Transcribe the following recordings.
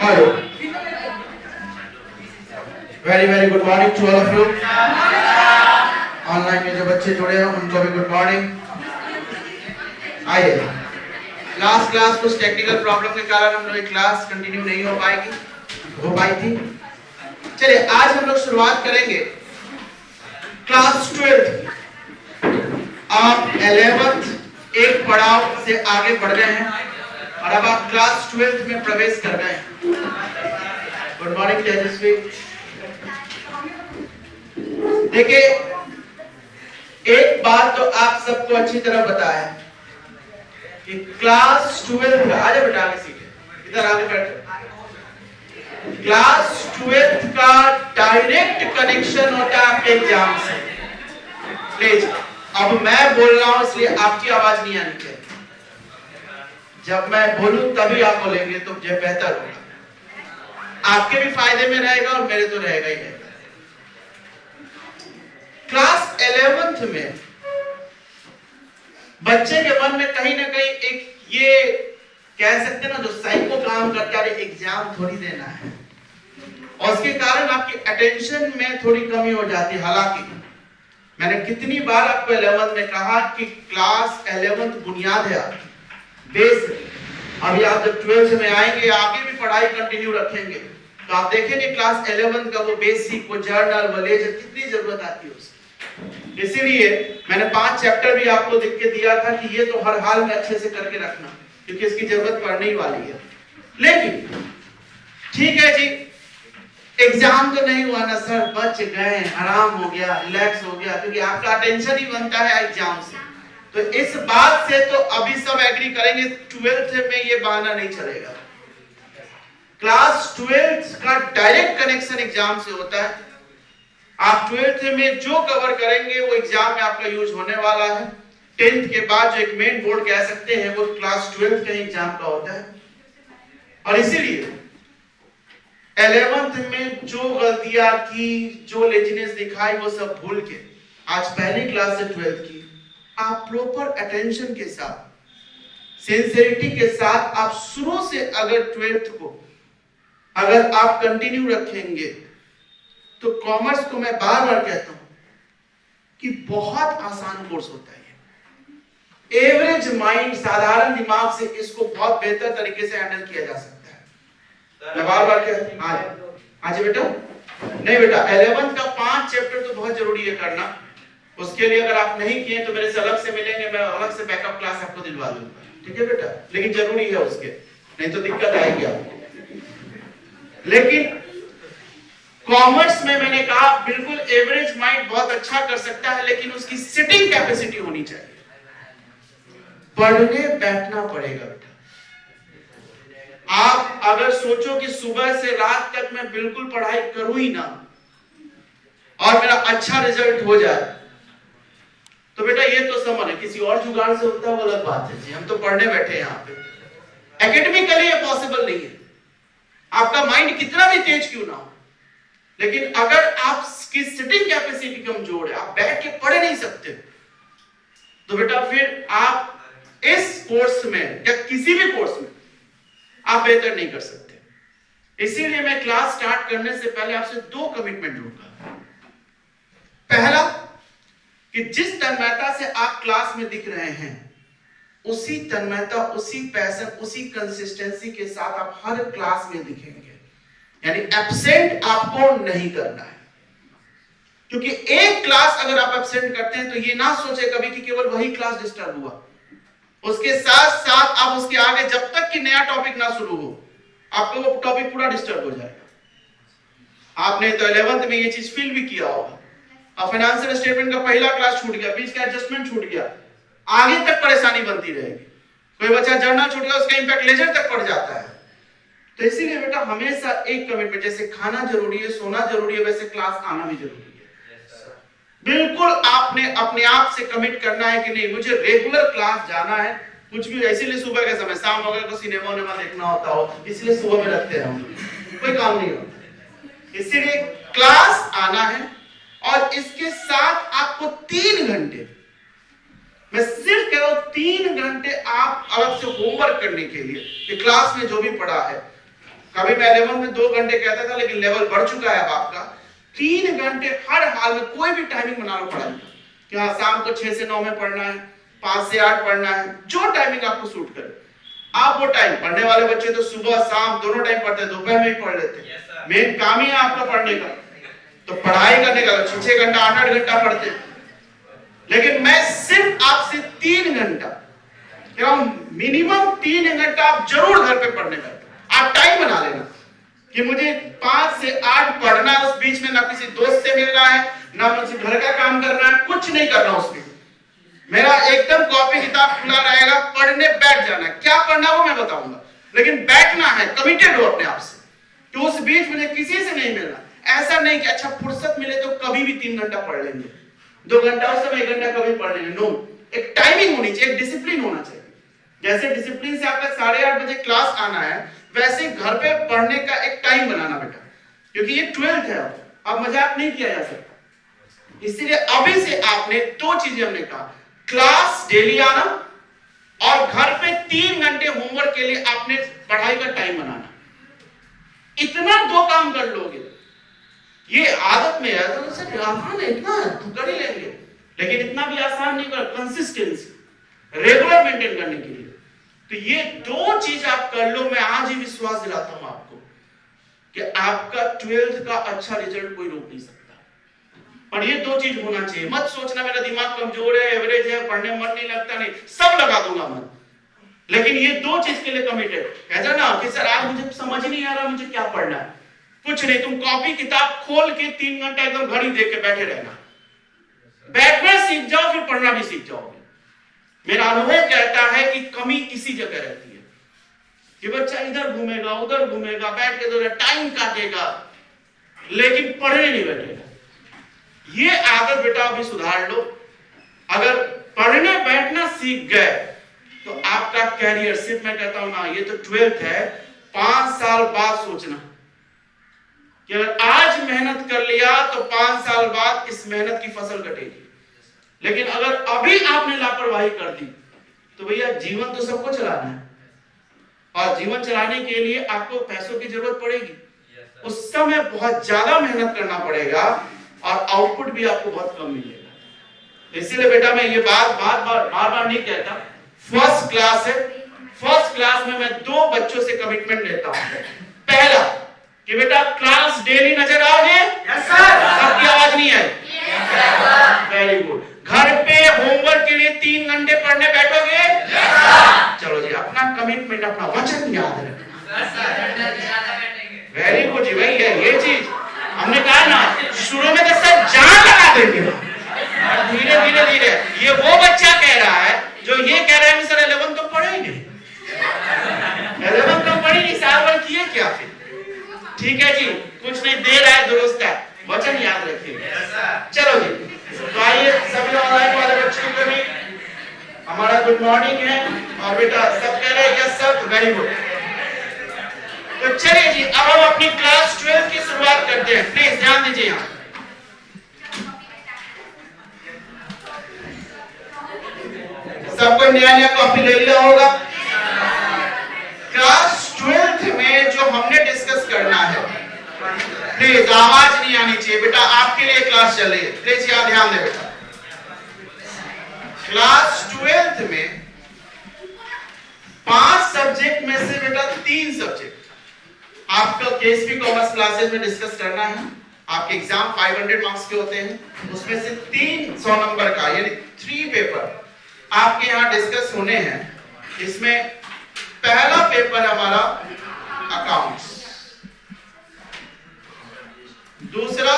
Hello, very very good morning to all of you. Online में जो बच्चे जुड़े हैं उनको भी गुड मॉर्निंग। आइए, लास्ट क्लास कुछ टेक्निकल प्रॉब्लम के कारण हम लोग की क्लास कंटिन्यू नहीं हो पाई थी। चलिए आज हम लोग शुरुआत करेंगे क्लास 12। आप 11th एक पड़ाव से आगे बढ़ गए हैं और अब आप क्लास 12th में प्रवेश कर गए हैं। गुड मॉर्निंग तेजस्वी। देखिए, एक बात तो आप सबको अच्छी तरह पता है कि क्लास 12 का, आजा बेटा आगे सीखे, इधर आगे बैठो। क्लास 12 का डायरेक्ट कनेक्शन होता है आपके एग्जाम से। प्लीज, अब मैं बोल रहा हूं इसलिए आपकी आवाज नहीं आनी चाहिए। जब मैं बोलूं तभी आप बोलेंगे तो ये बेहतर होगा, आपके भी फायदे में रहेगा और मेरे तो रहेगा ही रहेगा। क्लास 11th में बच्चे के मन में कहीं ना कहीं एक ये कह सकते हैं ना, जो साइको काम करता है, एग्जाम थोड़ी देना है, और उसके कारण आपकी अटेंशन में थोड़ी कमी हो जाती है। हालांकि मैंने कितनी बार आपको 11th में कहा कि क्लास 11th बुनियाद है, बेस। अभी आप जब 12th में आएंगे, आगे भी पढ़ाई कंटिन्यू रखेंगे, तो आप देखेंगे क्लास 11th का वो बेसिक, वो जर्नल, वो लेजर, कितनी जरूरत आती है उसकी। इसीलिए मैंने 5 चैप्टर भी आपको लिख के दिया था कि ये तो हर हाल में अच्छे से करके रखना, क्योंकि इसकी जरूरत पड़ने ही वाली है। लेकिन ठीक है जी, एग्जाम तो नहीं हुआ ना सर, बच गए, आराम हो गया, रिलैक्स हो गया, क्योंकि आपका अटेंशन ही बनता है एग्जाम से। तो इस बात से तो अभी सब एग्री करेंगे, 12th में ये बहाना नहीं चलेगा। क्लास 12th का डायरेक्ट कनेक्शन एग्जाम से होता है। आप 12th में जो कवर करेंगे वो एग्जाम में आपका यूज होने वाला है। 10th के बाद जो एक मेन बोर्ड कह सकते हैं, वो क्लास 12th का एग्जाम का होता है। और इसीलिए 11th में जो गलतियां की, जो लेजीनेस दिखाई, वो सब भूल के आज पहली क्लास से 12th की आप प्रॉपर अटेंशन के साथ, सिंसियरिटी के साथ आप शुरू से अगर 12th को अगर आप कंटिन्यू रखेंगे, तो कॉमर्स को मैं बार बार कहता हूं कि बहुत आसान कोर्स होता है। एवरेज माइंड, साधारण दिमाग से इसको बहुत बेहतर तरीके से हैंडल किया जा सकता है। मैं बार बार कहता हूं, आज बेटा नहीं बेटा, 11th का 5 चैप्टर तो बहुत जरूरी है करना। उसके लिए अगर आप नहीं किए तो मेरे से अलग से मिलेंगे, मैं अलग से बैकअप क्लास आपको दिलवा दूंगा, ठीक है बेटा? लेकिन जरूरी है उसके, नहीं तो दिक्कत आएगी आपको। लेकिन कॉमर्स में मैंने कहा बिल्कुल एवरेज माइंड बहुत अच्छा कर सकता है, लेकिन उसकी सिटिंग कैपेसिटी होनी चाहिए। पढ़ने बैठना पड़ेगा बेटा। आप अगर सोचो कि सुबह से रात तक मैं बिल्कुल पढ़ाई करूं ही ना और मेरा अच्छा रिजल्ट हो जाए, तो बेटा ये तो समझ है, किसी और जुगाड़ से होता है वो अलग बात है जी। हम तो पढ़ने बैठे हैं यहाँ पे। एकेडमिकली ये पॉसिबल नहीं है, आपका माइंड कितना भी तेज क्यों ना हो, लेकिन अगर आपकी सिटिंग कैपेसिटी कमजोर है, आप बैठ के पढ़ नहीं सकते, तो बेटा फिर आप इस कोर्स में या किसी भी कोर्स में आप बेहतर नहीं कर सकते। इसीलिए मैं क्लास स्टार्ट करने से पहले आपसे 2 कमिटमेंट लूंगा। पहला कि जिस तन्मयता से आप क्लास में दिख रहे हैं, उसी तन्मयता, उसी पैशन, उसी कंसिस्टेंसी के साथ आप हर क्लास में दिखेंगे। यानी एब्सेंट आपको नहीं करना है, क्योंकि एक क्लास अगर आप एब्सेंट करते हैं तो ये ना सोचे कभी कि केवल वही क्लास डिस्टर्ब हुआ। उसके साथ साथ आप उसके आगे जब तक कि नया टॉपिक ना शुरू हो, आपको वो टॉपिक पूरा डिस्टर्ब हो जाएगा। आपने तो 11th में ये चीज फील भी किया होगा। अब फाइनेंशियल स्टेटमेंट का पहला क्लास छूट गया, बीच का एडजस्टमेंट छूट गया, आगे तक परेशानी बनती रहेगी। कोई बच्चा जर्नल छूट गया, उसका इंपैक्ट लेजर तक पड़ जाता है। तो इसीलिए बेटा हमेशा एक कमिटमेंट, जैसे खाना जरूरी है, सोना जरूरी है, वैसे क्लास आना भी जरूरी है। बिल्कुल आपने अपने आप से कमिट करना है कि नहीं, मुझे रेगुलर क्लास जाना है। कुछ भी, इसीलिए सुबह के समय, शाम वगैरह को सिनेमा उनेमा देखना होता हो, इसलिए सुबह में रखते हैं हम, कोई काम नहीं होता। इसीलिए क्लास आना है, और इसके साथ आपको 3 घंटे, मैं सिर्फ कह रहा हूं 3 घंटे आप अलग से होमवर्क करने के लिए, कि क्लास में जो भी पढ़ा है कभी मैं 11 में 2 घंटे कहता था, लेकिन लेवल बढ़ चुका है अब आपका 3 घंटे हर हाल में। कोई भी टाइमिंग बना लो पढ़ाई का, कि हाँ शाम को 6 से 9 में पढ़ना है, 5 से 8 पढ़ना है, जो टाइमिंग आपको सूट करे आप वो टाइम। पढ़ने वाले बच्चे तो सुबह शाम दोनों टाइम पढ़ते हैं, दोपहर में भी पढ़ लेते हैं। मेन काम ही है आपका पढ़ने का, तो पढ़ाई करने का 6 घंटा 8 घंटा पढ़ते हैं। लेकिन मैं सिर्फ आपसे 3 घंटा, मिनिमम 3 घंटा आप जरूर घर पे पढ़ने बैठो। आप टाइम बना लेना कि मुझे 5 से 8 पढ़ना है, उस बीच में ना किसी दोस्त से मिलना है, ना मुझे घर का काम करना है, कुछ नहीं करना उसमें। मेरा एकदम कॉपी किताब खुला रहेगा, पढ़ने बैठ जाना है। क्या पढ़ना वो मैं बताऊंगा, लेकिन बैठना है, कमिटेड हो अपने आप से कि उस बीच मुझे किसी से नहीं मिलना। ऐसा नहीं कि अच्छा फुर्सत मिले तो कभी भी 3 घंटा पढ़ लेंगे, 2 घंटा उस समय 1 घंटा कभी पढ़ लेंगे। नो, एक टाइमिंग होनी चाहिए, एक डिसिप्लिन होना चाहिए। जैसे डिसिप्लिन से आपका 8:30 बजे क्लास आना है, वैसे घर पे पढ़ने का एक टाइम बनाना बेटा, क्योंकि ये 12th है, अब मजाक नहीं किया जा सकता। इसीलिए अभी से आपने 2 चीजें हमने कहा, क्लास डेली आना और घर पे 3 घंटे होमवर्क के लिए आपने पढ़ाई का टाइम बनाना। इतना 2 काम कर लोगे, ये आदत में है तो सर आसान है, इतना तो कर ही लेंगे, लेकिन इतना भी आसान नहीं कर, कंसिस्टेंसी रेगुलर मेंटेन करने के लिए। तो ये 2 चीज आप कर लो, मैं आज ही विश्वास दिलाता हूं आपको कि आपका 12th का अच्छा रिजल्ट कोई रोक नहीं सकता। पर ये 2 चीज होना चाहिए। मत सोचना मेरा दिमाग कमजोर है, एवरेज है, पढ़ने में मन नहीं लगता, नहीं, सब लगा दूंगा मन, लेकिन ये 2 चीज के लिए कमिटेड। कहता ना कि सर आज मुझे समझ नहीं आ रहा मुझे क्या पढ़ना है, कुछ नहीं, तुम कॉपी किताब खोल के 3 घंटा एकदम घड़ी देख के बैठे रहना, बैठना सीख जाओ, फिर पढ़ना भी सीख जाओगे। मेरा अनुभव कहता है कि कमी इसी जगह रहती है कि बच्चा इधर घूमेगा उधर घूमेगा, बैठ के तो टाइम काटेगा, लेकिन पढ़ने नहीं बैठेगा। ये आदत बेटा अभी सुधार लो। अगर पढ़ने बैठना सीख गए तो आपका कैरियर, सिर्फ मैं कहता हूं ना, ये तो 12th है, 5 साल बाद सोचना कि अगर आज मेहनत कर लिया तो 5 साल बाद इस मेहनत की फसल कटेगी। लेकिन अगर अभी आपने लापरवाही कर दी तो भैया जीवन तो सबको चलाना है, और जीवन चलाने के लिए आपको पैसों की जरूरत पड़ेगी। उस समय बहुत ज्यादा मेहनत करना पड़ेगा और आउटपुट भी आपको बहुत कम मिलेगा। इसीलिए बेटा मैं ये बात बार बार नहीं कहता, फर्स्ट क्लास है, फर्स्ट क्लास में मैं 2 बच्चों से कमिटमेंट लेता हूं। पहला कि बेटा क्लास डेली नजर आओगे? Yes sir. सबकी आवाज नहीं आई? Very good. घर पे होमवर्क के लिए 3 घंटे पढ़ने बैठोगे? Yes sir. चलो जी, अपना कमिटमेंट, अपना वचन याद रखना। वेरी गुड जी, वही है ये चीज। हमने कहा ना शुरू में तो सर जान लगा देंगे, धीरे धीरे धीरे। ये वो बच्चा कह रहा है जो ये कह रहा है सर 11 तो पढ़े ही नहीं, 11 तो पढ़ी नहीं, साल भर किए क्या फिर? ठीक है जी, कुछ नहीं, दे रहा है दुरुस्त है, वचन याद रखिए। चलो जी, तो आइए सभी ऑनलाइन वाले बच्चों को भी हमारा गुड मॉर्निंग है, और बेटा सब कह रहे हैं यस सर, वेरी गुड। तो चलिए जी, अब हम अपनी क्लास 12 की शुरुआत करते हैं। प्लीज ध्यान दीजिए यहाँ। सबको नया नया कॉपी ले लिया होगा। क्लास 12 में जो हमने डिस्कस करना है, प्लीज आवाज नहीं आनी चाहिए बेटा, आपके लिए क्लास चल रही है, प्लीज यहाँ ध्यान दे बेटा। क्लास 12 में 5 सब्जेक्ट में से बेटा 3 सब्जेक्ट आपका केएसपी कॉमर्स क्लासेस में डिस्कस करना है। आपके एग्जाम 500 मार्क्स के होते हैं, उसमें से 300 नंबर का यानी 3 पेपर आपके यहाँ डिस्कस होने हैं। इसमें पहला पेपर हमारा अकाउंट्स, दूसरा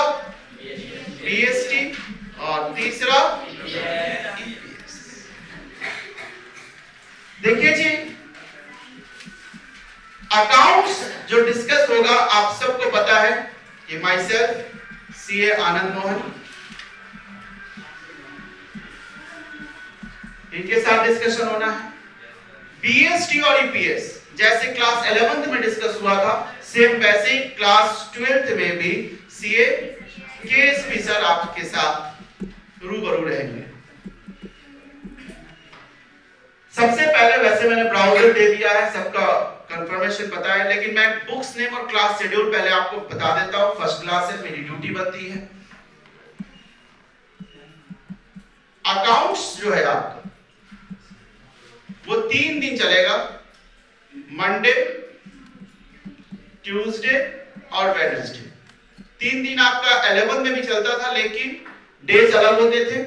बीएसटी और तीसरा ईपीएस। देखिए जी, अकाउंट्स जो डिस्कस होगा आप सबको पता है कि my self CA Anand Mohan, इनके साथ डिस्कशन होना है। बीएसटी और ईपीएस जैसे क्लास 11th में डिस्कस हुआ था, सेम वैसे ही क्लास 12th में भी सीए केएसपी सर आपके साथ रूबरू रहेंगे। सबसे पहले वैसे मैंने ब्राउजर दे दिया है, सबका कंफर्मेशन पता है, लेकिन मैं बुक्स नेम और क्लास शेड्यूल पहले आपको बता देता हूं। फर्स्ट क्लास है, मेरी ड्यूटी बनती है। अकाउंट्स जो है आपका वो 3 दिन चलेगा, मंडे, ट्यूसडे और वेडनेसडे। 3 दिन आपका 11 में भी चलता था, लेकिन डेज अलग होते थे,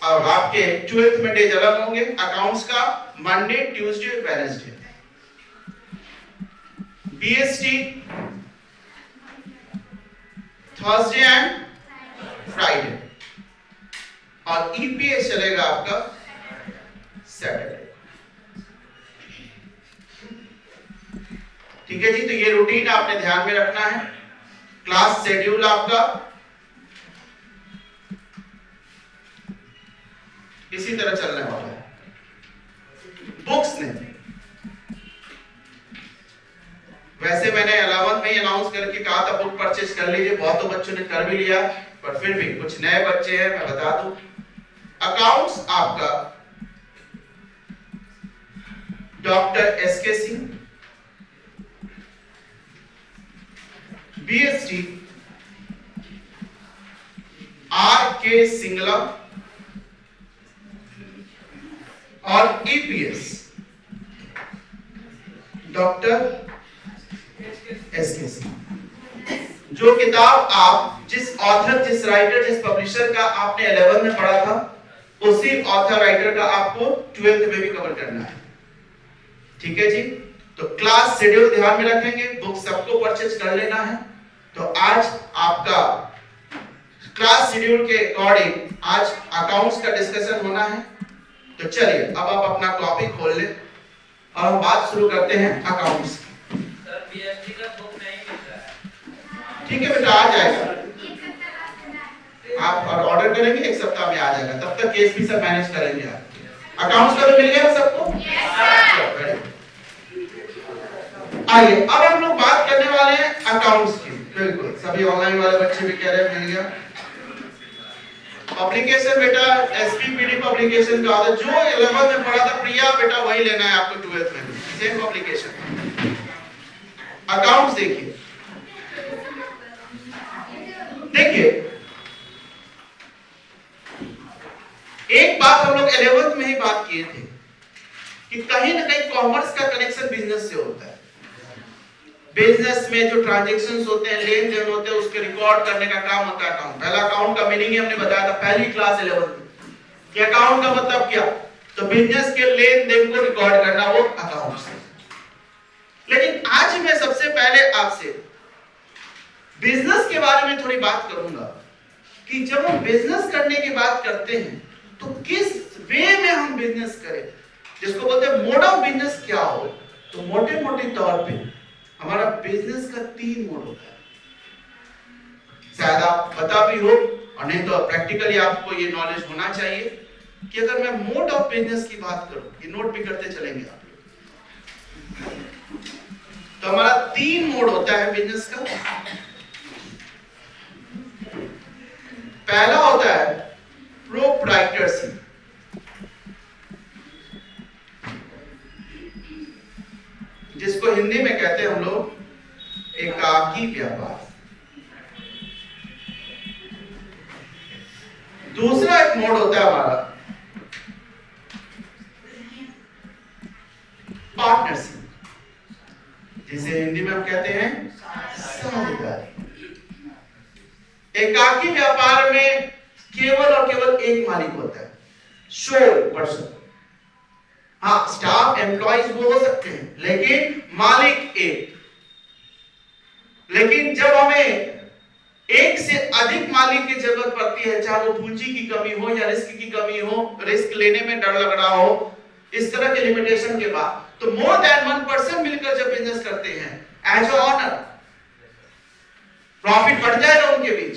और आपके 12th में डेज अलग होंगे अकाउंट्स का, Monday, Tuesday, Wednesday. BST Thursday and Friday, और ईपीएस चलेगा आपका सैटरडे। ठीक है जी, तो ये रूटीन आपने ध्यान में रखना है। क्लास शेड्यूल आपका इसी तरह चलने वाला है। बुक्स ने वैसे मैंने 11 में ही अनाउंस करके कहा था बुक परचेज कर लीजिए, बहुतों बच्चों ने कर भी लिया, पर फिर भी कुछ नए बच्चे हैं, मैं बता दूं। अकाउंट्स आपका doctor S K Singh, BST R K Singla, और ईपीएस डॉक्टर एसके सिंह। जो किताब आप जिस ऑथर, जिस राइटर, जिस पब्लिशर का आपने 11 में पढ़ा था, उसी ऑथर राइटर का आपको 12th में भी कवर करना है। ठीक है जी, तो क्लास शेड्यूल ध्यान में रखेंगे, बुक सबको परचेज कर लेना है। तो आज आपका क्लास शेड्यूल के अकॉर्डिंग आज अकाउंट्स का डिस्कशन होना है। तो चलिए अब आप अपना कॉपी खोल लें और हम बात शुरू करते हैं अकाउंट्स की। सर बीएसटी का बुक नहीं मिल रहा है। ठीक है बेटा, आ जाएगा, आप ऑर्डर करेंगे, 1 सप्ताह में आ जाएगा। तब तक केस भी सब मैनेज करेंगे आप। अकाउंट्स का तो मिल गया सबको? आइए अब हम लोग बात करने वाले हैं अकाउंट्स की। बिल्कुल, सभी ऑनलाइन वाले बच्चे भी कह रहे हैं मिल गया। पब्लिकेशन बेटा एसपीपीडी पब्लिकेशन का आता, जो 11 में पढ़ा था प्रिया बेटा वही लेना है आपको 12th में, सेम पब्लिकेशन। अकाउंट्स देखिए, एक बात हम लोग 11th में ही बात किए थे कि कहीं ना कहीं कॉमर्स का कनेक्शन बिजनेस से होता है। बिजनेस में जो ट्रांजैक्शंस होते हैं, लेन देन होते हैं, उसके रिकॉर्ड करने का काम होता है अकाउंट। पहला अकाउंट का मीनिंग ही हमने बताया था पहली क्लास 11 में कि अकाउंट का मतलब क्या, तो बिजनेस के लेन देन को रिकॉर्ड करना, वो अकाउंट है। लेकिन आज मैं सबसे पहले आपसे बिजनेस के बारे में थोड़ी बात करूंगा कि जब हम बिजनेस करने की बात करते हैं तो किस वे में हम बिजनेस करें, जिसको बोलते हैं मोड ऑफ बिजनेस क्या हो। तो मोटे मोटे तौर पे हमारा बिजनेस का 3 मोड होता है। शायद आप पता भी हो, और नहीं तो प्रैक्टिकली आपको ये नॉलेज होना चाहिए कि अगर मैं मोड ऑफ बिजनेस की बात करूं, ये नोट भी करते चलेंगे आप, तो हमारा 3 मोड होता है बिजनेस का। पहला होता है प्रोप्राइटरशिप, जिसको हिंदी में कहते हैं हम लोग एकाकी व्यापार। दूसरा एक मोड होता है हमारा पार्टनरशिप, जिसे हिंदी में हम कहते हैं साझेदारी। एकाकी व्यापार में केवल और केवल एक मालिक होता है, सोल पर्सन। हाँ, स्टाफ एम्प्लॉइज वो हो सकते हैं, लेकिन मालिक एक। लेकिन जब हमें एक से अधिक मालिक की जरूरत पड़ती है, चाहे वो पूंजी की कमी हो या रिस्क की कमी हो, रिस्क लेने में डर लग रहा हो, इस तरह के लिमिटेशन के बाद, तो मोर देन 1 पर्सन मिलकर जब बिजनेस करते हैं एज अ ऑनर, प्रॉफिट बढ़ जाएगा उनके बीच,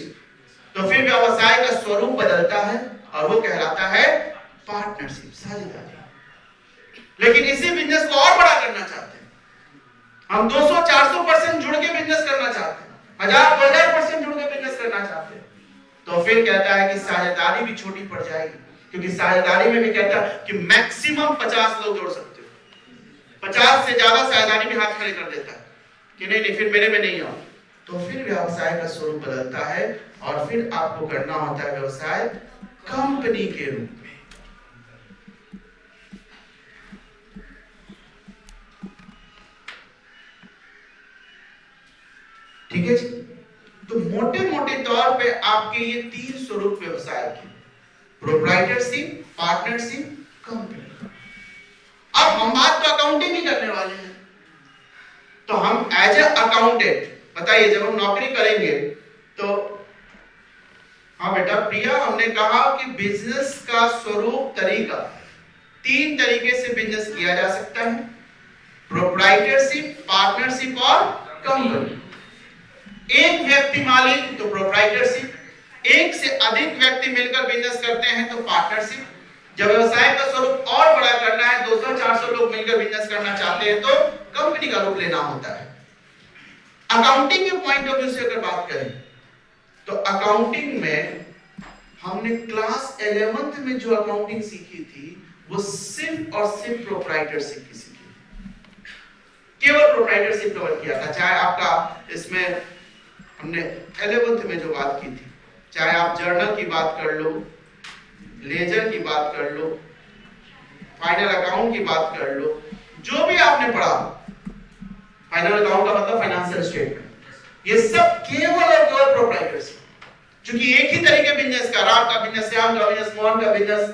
तो फिर व्यवसाय का स्वरूप बदलता है और वो कहलाता है पार्टनरशिप, साझेदारी। लेकिन इसी बिजनेस को और बड़ा करना चाहते हैं हम, 200-400% जुड़ के बिजनेस करना चाहते हैं, 1000-2000% जुड़ के बिजनेस करना चाहते हैं, तो फिर कहता है कि साझेदारी भी छोटी पड़ जाएगी, क्योंकि साझेदारी में भी कहता है कि मैक्सिमम 50 लोग जोड़ सकते हो। 50 से ज्यादा सावधानी भी हाथ खड़े कर देता है कि नहीं नहीं फिर मेरे में नहीं आओ, तो फिर व्यवसाय का स्वरूप बदलता है और फिर आपको करना होता है व्यवसाय कंपनी के रूप में। ठीक है जी। तो मोटे मोटे तौर पे आपके ये 3 स्वरूप व्यवसाय के, प्रोप्राइटरशिप, पार्टनरशिप, कंपनी। अब हम बात तो अकाउंटिंग ही करने वाले हैं, तो हम एज ए अकाउंटेंट बताइए, जब हम नौकरी करेंगे तो हाँ बेटा प्रिया, हमने कहा कि बिजनेस का स्वरूप तरीका 3 तरीके से बिजनेस किया जा सकता है, प्रोप्राइटरशिप, पार्टनरशिप और कंपनी। एक व्यक्ति मालिक तो प्रोप्राइटरशिप, एक से अधिक व्यक्ति मिलकर बिजनेस करते हैं तो पार्टनरशिप। जब व्यवसाय का स्वरूप और बड़ा करना है, 200-400 लोग मिलकर बिजनेस करना चाहते हैं तो कंपनी का रूप लेना होता है। अकाउंटिंग के पॉइंट ऑफ व्यू से अगर बात करें तो अकाउंटिंग में हमने क्लास 11th में जो अकाउंटिंग सीखी थी वो सिर्फ और सिर्फ प्रोप्राइटरशिप की सीखी, केवल प्रोप्राइटरशिप कवर किया था। चाहे आपका इसमें हमने 11th में जो बात की थी, चाहे आप जर्नल की बात कर लो, लेजर की बात कर लो, फाइनल अकाउंट की बात कर लो, जो भी आपने पढ़ा, फाइनल अकाउंट का मतलब फाइनेंशियल स्टेटमेंट, ये सब केवल और केवल प्रोप्राइटरशिप। क्योंकि एक ही तरीके बिजनेस का, राम का बिजनेस, श्याम का बिजनेस, मोहन का बिजनेस,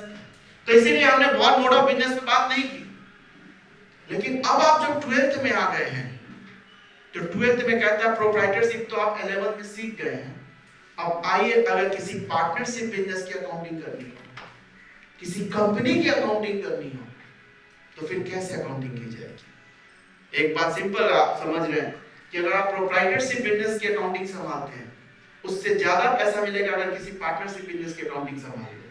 तो इसीलिए हमने बहुत मोड ऑफ बिजनेस पे बात नहीं की। लेकिन अब आप जब 12th में आ गए हैं तो 12th में कहता है प्रोप्राइटरशिप तो आप 11th में सीख गए हैं। अब आइए, अगर किसी पार्टनरशिप बिजनेस की अकाउंटिंग करनी हो, किसी कंपनी की अकाउंटिंग करनी हो, तो फिर कैसे अकाउंटिंग की जाएगी? एक बात सिंपल आप समझ रहे हैं कि अगर आप प्रोप्राइटरशिप बिजनेस की अकाउंटिंग संभालते हैं, उससे ज्यादा पैसा मिलेगा अगर किसी पार्टनरशिप बिजनेस की अकाउंटिंग संभालोगे,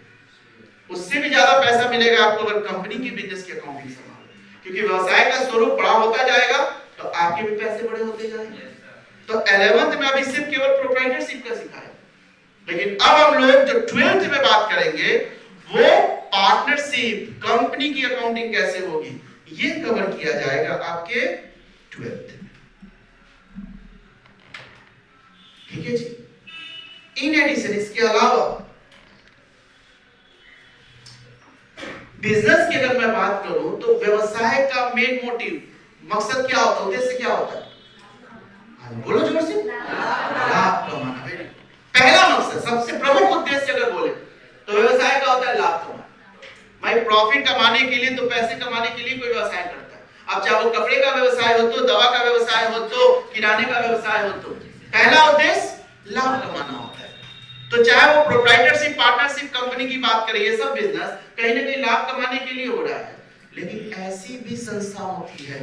उससे भी ज्यादा पैसा मिलेगा आपको अगर कंपनी की बिजनेस की अकाउंटिंग संभालोगे। क्योंकि व्यवसाय का स्वरूप बड़ा होता जाएगा तो आपके भी पैसे बड़े होते जाएंगे। तो 11th में अभी सिर्फ केवल प्रोप्राइटरशिप का सिखाया, लेकिन अब हम लोग जो 12th में बात करेंगे वो पार्टनरशिप, कंपनी की अकाउंटिंग कैसे होगी, ये कवर किया जाएगा आपके 12th में। ठीक है जी। इन एडिशन, इसके अलावा बिजनेस की अगर मैं बात करूं तो व्यवसाय का मेन मोटिव, मकसद क्या होता है, उद्देश्य क्या होता है? बोलो जोर से, लाभ कमाना। पहला मकसद, सबसे प्रमुख उद्देश्य अगर बोले तो व्यवसाय का होता है लाभ कमाना। भाई प्रॉफिट कमाने के लिए, तो पैसे कमाने के लिए कोई व्यवसाय करता है। अब चाहे वो कपड़े का व्यवसाय हो, तो दवा का व्यवसाय हो, तो किराने का व्यवसाय हो, तो पहला उद्देश्य लाभ कमाना होता है। तो चाहे वो प्रोप्राइटरशिप, पार्टनरशिप, कंपनी की बात करें, ये सब बिजनेस कहीं ना कहीं लाभ कमाने के लिए हो रहा है। लेकिन ऐसी भी संस्था होती है,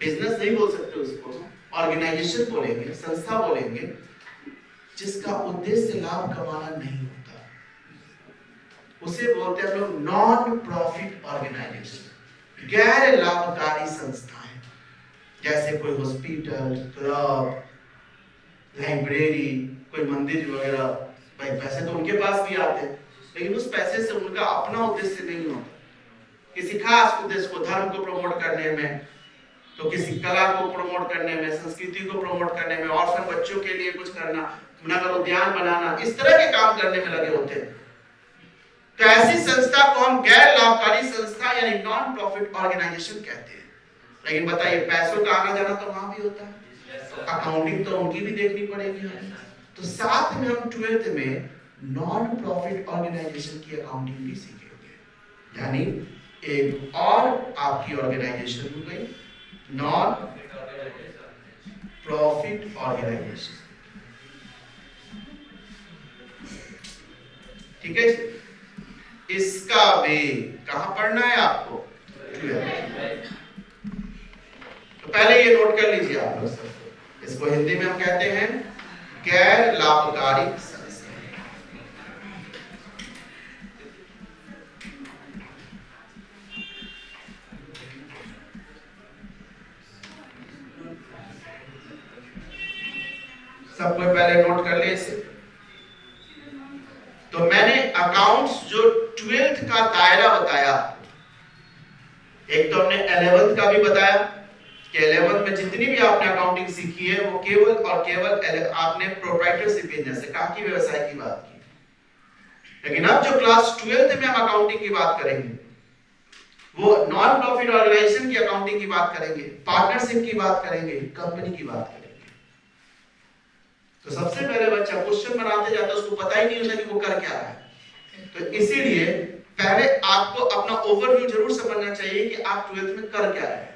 बिजनेस नहीं बोल सकते उसको, ऑर्गेनाइजेशन बोलेंगे, संस्था बोलेंगे, जिसका उद्देश्य लाभ कमाना नहीं होता, उसे बोलते हैं लोग नॉन प्रॉफिट ऑर्गेनाइजेशन, गैर लाभकारी संस्थाएं। जैसे कोई हॉस्पिटल, क्लब, लाइब्रेरी, कोई मंदिर वगैरह। भाई पैसे तो उनके पास भी आते हैं, लेकिन उस पैसे से उनका अपना उद्देश्य नहीं होता, किसी खास उद्देश्य को, धर्म को प्रमोट करने में, तो किसी कला को प्रमोट करने में, संस्कृति को प्रमोट करने में, ऑर्फन बच्चों के लिए कुछ करना, नगर उद्यान बनाना, इस तरह के काम करने में लगे होते हैं। तो ऐसी संस्था को हम गैर लाभकारी संस्था यानी नॉन प्रॉफिट ऑर्गेनाइजेशन कहते हैं। लेकिन बताइए, पैसों का आना जाना तो वहां भी होता है, तो अकाउंटिंग तो उनकी भी देखनी पड़ेगी हमें। तो साथ में हम 12th में नॉन प्रॉफिट ऑर्गेनाइजेशन की अकाउंटिंग भी सीखेंगे। यानी एक और आपकी ऑर्गेनाइजेशन हो गई नॉन प्रॉफिट ऑर्गेनाइजेशन। ठीक है, इसका भी कहां पढ़ना है आपको? 12th। तो पहले ये नोट कर लीजिए आप लोग सब, इसको हिंदी में हम कहते हैं गैर लाभकारी संस्था। सब कोई पहले नोट कर ले इसे। तो मैंने अकाउंट्स जो 12th का दायरा बताया, एक तो हमने 11th का भी बताया कि 11th में जितनी भी आपने अकाउंटिंग सीखी है वो केवल और केवल आपने प्रोप्राइटरशिप बिजनेस से काकी व्यवसाय की बात की। लेकिन अब जो क्लास 12th में हम अकाउंटिंग की बात करेंगे वो नॉन प्रॉफिट ऑर्गेनाइजेशन की अकाउंटिंग की बात करेंगे, पार्टनरशिप की बात करेंगे, कंपनी की बात करेंगे। तो सबसे पहले बच्चा क्वेश्चन बनाते जाता है, उसको पता ही नहीं होता कि वो कर क्या रहा है। तो इसीलिए पहले आपको अपना ओवरव्यू जरूर समझना चाहिए कि आप 12th में कर क्या रहे हैं।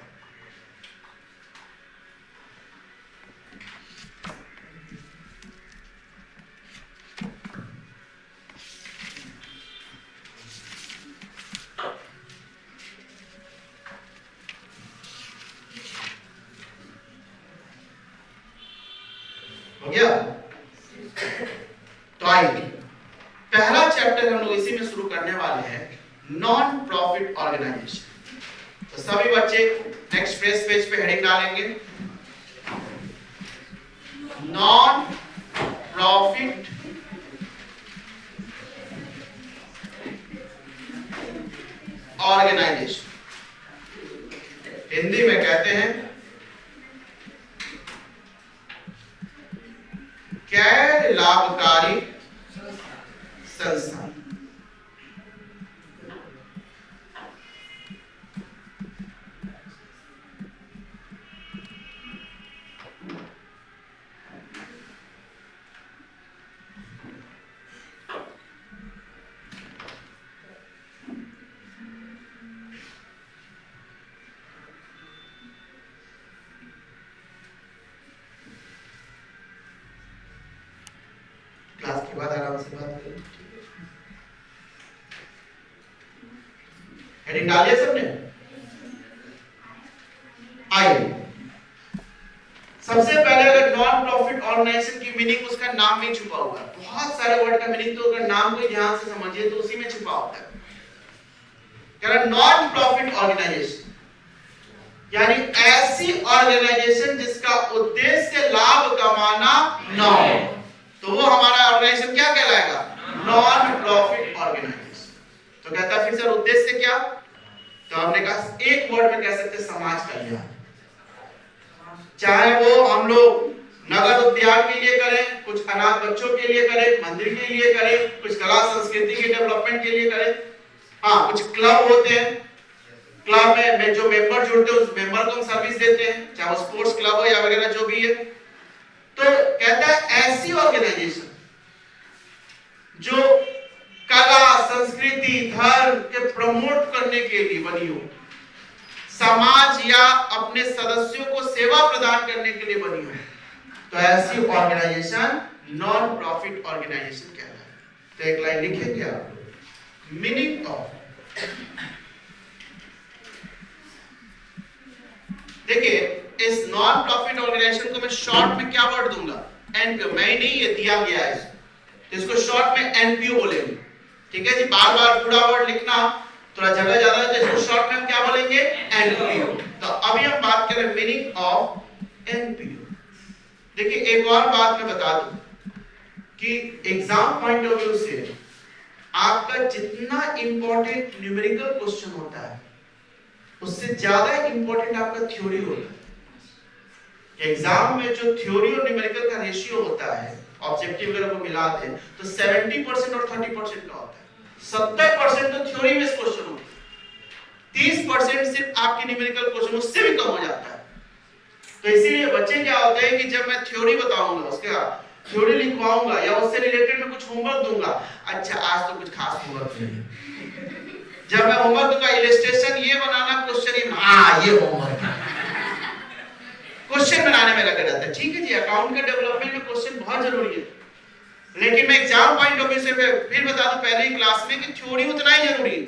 हो गया? तो आइए पहला चैप्टर हम लोग इसी में शुरू करने वाले हैं, नॉन प्रॉफिट ऑर्गेनाइजेशन। तो सभी बच्चे नेक्स्ट पेज पे हेडिंग डालेंगे, नॉन प्रॉफिट ऑर्गेनाइजेशन। हिंदी में कहते हैं गैर लाभकारी संस्था। क्लास के बाद आराम से बात करें। हेडिंग डालिए सबने। आइए सबसे पहले अगर नॉन प्रॉफिट ऑर्गेनाइजेशन की मीनिंग, उसका नाम में छुपा हुआ है। बहुत सारे वर्ड का मीनिंग तो अगर नाम को ध्यान से समझिए तो उसी में छुपा होता है। कह रहा नॉन प्रॉफिट ऑर्गेनाइजेशन यानी ऐसी ऑर्गेनाइजेशन जिसका उद्देश्य लाभ कमाना न हो, तो वो हमारा ऑर्गेनाइजेशन क्या कहलाएगा? Non profit organization. तो कहता है फिर सर उद्देश्य क्या? तो हमने कहा एक वर्ड में कह सकते समाज कल्याण। चाहे वो हम लोग नगर उद्यान के लिए करें, कुछ अनाथ बच्चों के लिए करें, मंदिर के लिए करें, कुछ कला संस्कृति के डेवलपमेंट के लिए करें। हाँ, कुछ क्लब होते हैं, क्लब में जो मेंबर जुड़ते हैं उस मेंबर को हम सर्विस देते हैं, चाहे वो स्पोर्ट्स क्लब हो या वगैरह जो भी है। तो कहता है ऐसी ऑर्गेनाइजेशन जो कला संस्कृति धर्म के प्रमोट करने के लिए बनी हो, समाज या अपने सदस्यों को सेवा प्रदान करने के लिए बनी हो, तो ऐसी ऑर्गेनाइजेशन नॉन प्रॉफिट ऑर्गेनाइजेशन कहलाता है। तो एक लाइन लिखेंगे आप, मीनिंग ऑफ। देखिए इस नॉन प्रॉफिट ऑर्गेनाइजेशन को मैं शॉर्ट में क्या वर्ड दूंगा? एनपीओ। मैं नहीं, ये दिया गया है, तो इसको शॉर्ट में एनपीओ बोलेंगे। ठीक है जी, बार बार पूरा वर्ड लिखना थोड़ा जगह ज्यादा है, तो इसको शॉर्ट में हम क्या बोलेंगे? एनपीओ। तो अभी हम बात करें मीनिंग ऑफ एनपीओ। देखिए एक और बात मैं बता दूं कि एग्जाम पॉइंट ऑफ व्यू से आपका जितना इंपॉर्टेंट न्यूमेरिकल क्वेश्चन होता है उससे ज्यादा इंपॉर्टेंट आपका थ्योरी होता है। एग्जाम में जो थ्योरी और न्यूमेरिकल का रेशियो होता है, ऑब्जेक्टिव अगर वो मिला दें तो 70% और 30% का होता है। 70% तो थ्योरी बेस्ड क्वेश्चन होता है, 30% सिर्फ आपके न्यूमेरिकल क्वेश्चन, उससे भी कम हो जाता है। तो इसीलिए बच्चे क्या होते हैं कि जब मैं थ्योरी बताऊंगा, उसका थ्योरी लिखवाऊंगा या उससे रिलेटेड मैं कुछ होमवर्क दूंगा, अच्छा आज तो कुछ खास होमवर्क नहीं है। जब मैं होमवर्क दूंगा इलस्ट्रेशन ये बनाना, क्वेश्चन ये, हाँ ये होमवर्क है, क्वेश्चन बनाने में लगे रहता है। ठीक है जी, अकाउंट के डेवलपमेंट में क्वेश्चन बहुत जरूरी है, लेकिन मैं एग्जाम पॉइंट ऑफ व्यू से फिर बता दूं पहले ही क्लास में कि थ्योरी उतना ही जरूरी है।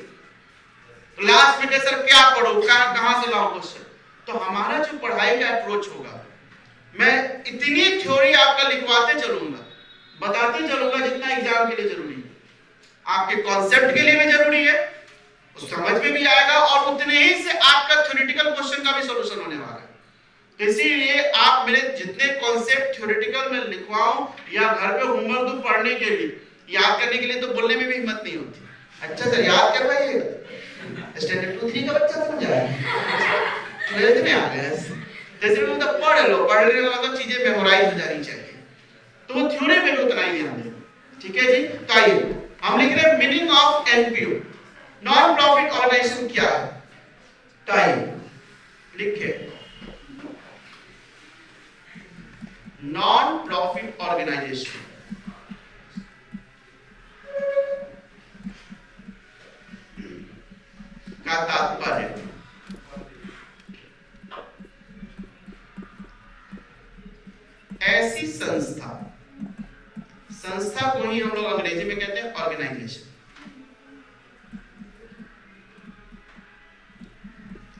क्लास में सर क्या पढ़ो, कहां से लाऊं क्वेश्चन? तो हमारा जो पढ़ाई का अप्रोच होगा, मैं इतनी थ्योरी आपका लिखवाते चलूंगा, बताते चलूंगा जितना एग्जाम के लिए जरूरी है, आपके कॉन्सेप्ट के लिए भी जरूरी है, उस समझ में भी आएगा, और उतने ही से आपका थ्योरेटिकल क्वेश्चन का भी सॉल्यूशन होने वाला है। तो इसीलिए आप मेरे जितने कॉन्सेप्ट थ्योरेटिकल में लिखवाऊं या घर पे होमवर्क दूं पढ़ने के लिए, याद करने के लिए, तो बोलने में भी हिम्मत नहीं होती। अच्छा सर याद करवाइएगा, स्टैंडर्ड 2-3 का बच्चा समझ रहा है, मेरे इतने आ गए जैसे मतलब पढ़ लो, पढ़ने का मतलब चीजें मेमोराइज हो जानी चाहिए, तो वो थ्योरी में भी उतना ही ध्यान देना। ठीक है जी, तो आइए हम लिख रहे हैं meaning of NPO, non profit organization क्या है। तो आइए लिखे नॉन प्रॉफिट ऑर्गेनाइजेशन का तात्पर्य ऐसी संस्था, संस्था को ही हम लोग अंग्रेजी में कहते हैं ऑर्गेनाइजेशन,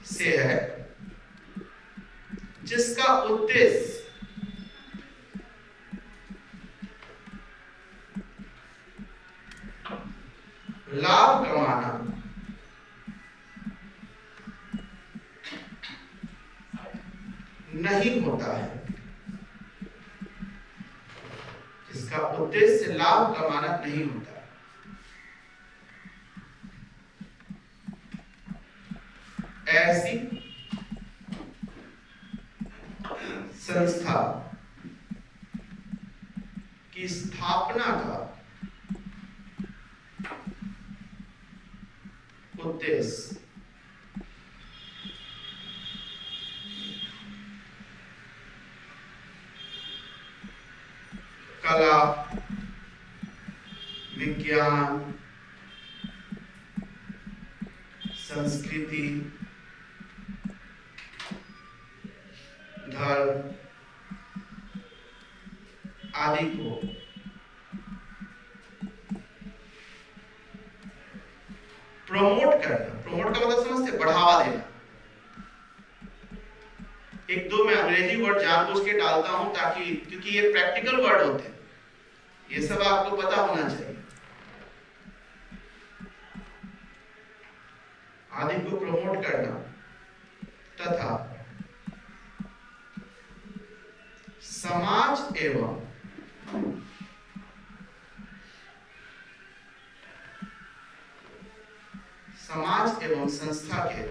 से है जिसका उद्देश्य लाभ कमाना नहीं होता है, जिसका उद्देश्य लाभ कमाना नहीं होता है। ऐसी संस्था की स्थापना का उद्देश्य कला, विज्ञान, संस्कृति, धर्म आदि को प्रमोट करना। प्रमोट का मतलब समझते, बढ़ावा देना। एक दो मैं अंग्रेजी वर्ड जानबूझ के डालता हूं ताकि, क्योंकि ये प्रैक्टिकल वर्ड होते हैं, ये सब आपको पता होना चाहिए। आदि को प्रमोट करना तथा समाज एवं संस्था के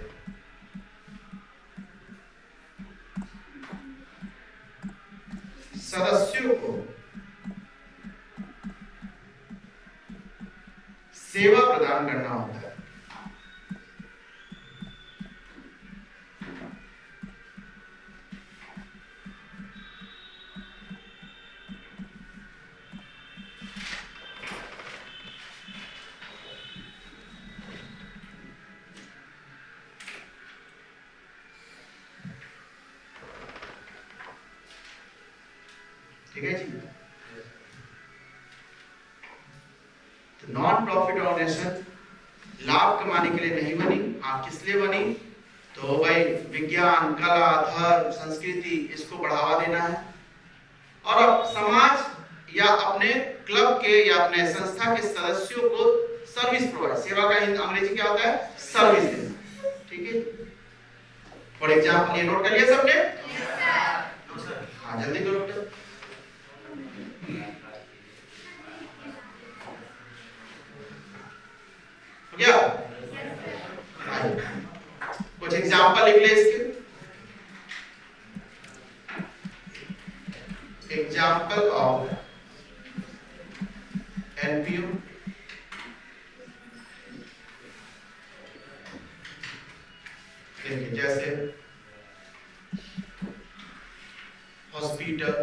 सदस्यों को सेवा प्रदान करना होता है। ठीक है जी, तो नॉन प्रॉफिट ऑर्गेनाइजेशन लाभ कमाने के लिए नहीं बनी। आप किस लिए बनी? तो भाई विज्ञान, कला, धर्म, संस्कृति, इसको बढ़ावा देना है, और अब समाज या अपने क्लब के या अपने संस्था के सदस्यों को सर्विस प्रोवाइड, सेवा का अंग्रेजी क्या होता है? सर्विस देना। ठीक है, फॉर एग्जाम्पल ये नोट कर लिया सबने? हाँ जल्दी करो। क्या कुछ एग्जाम्पल लिख ले इसके। एग्जाम्पल ऑफ एनपीओ, जैसे हॉस्पिटल,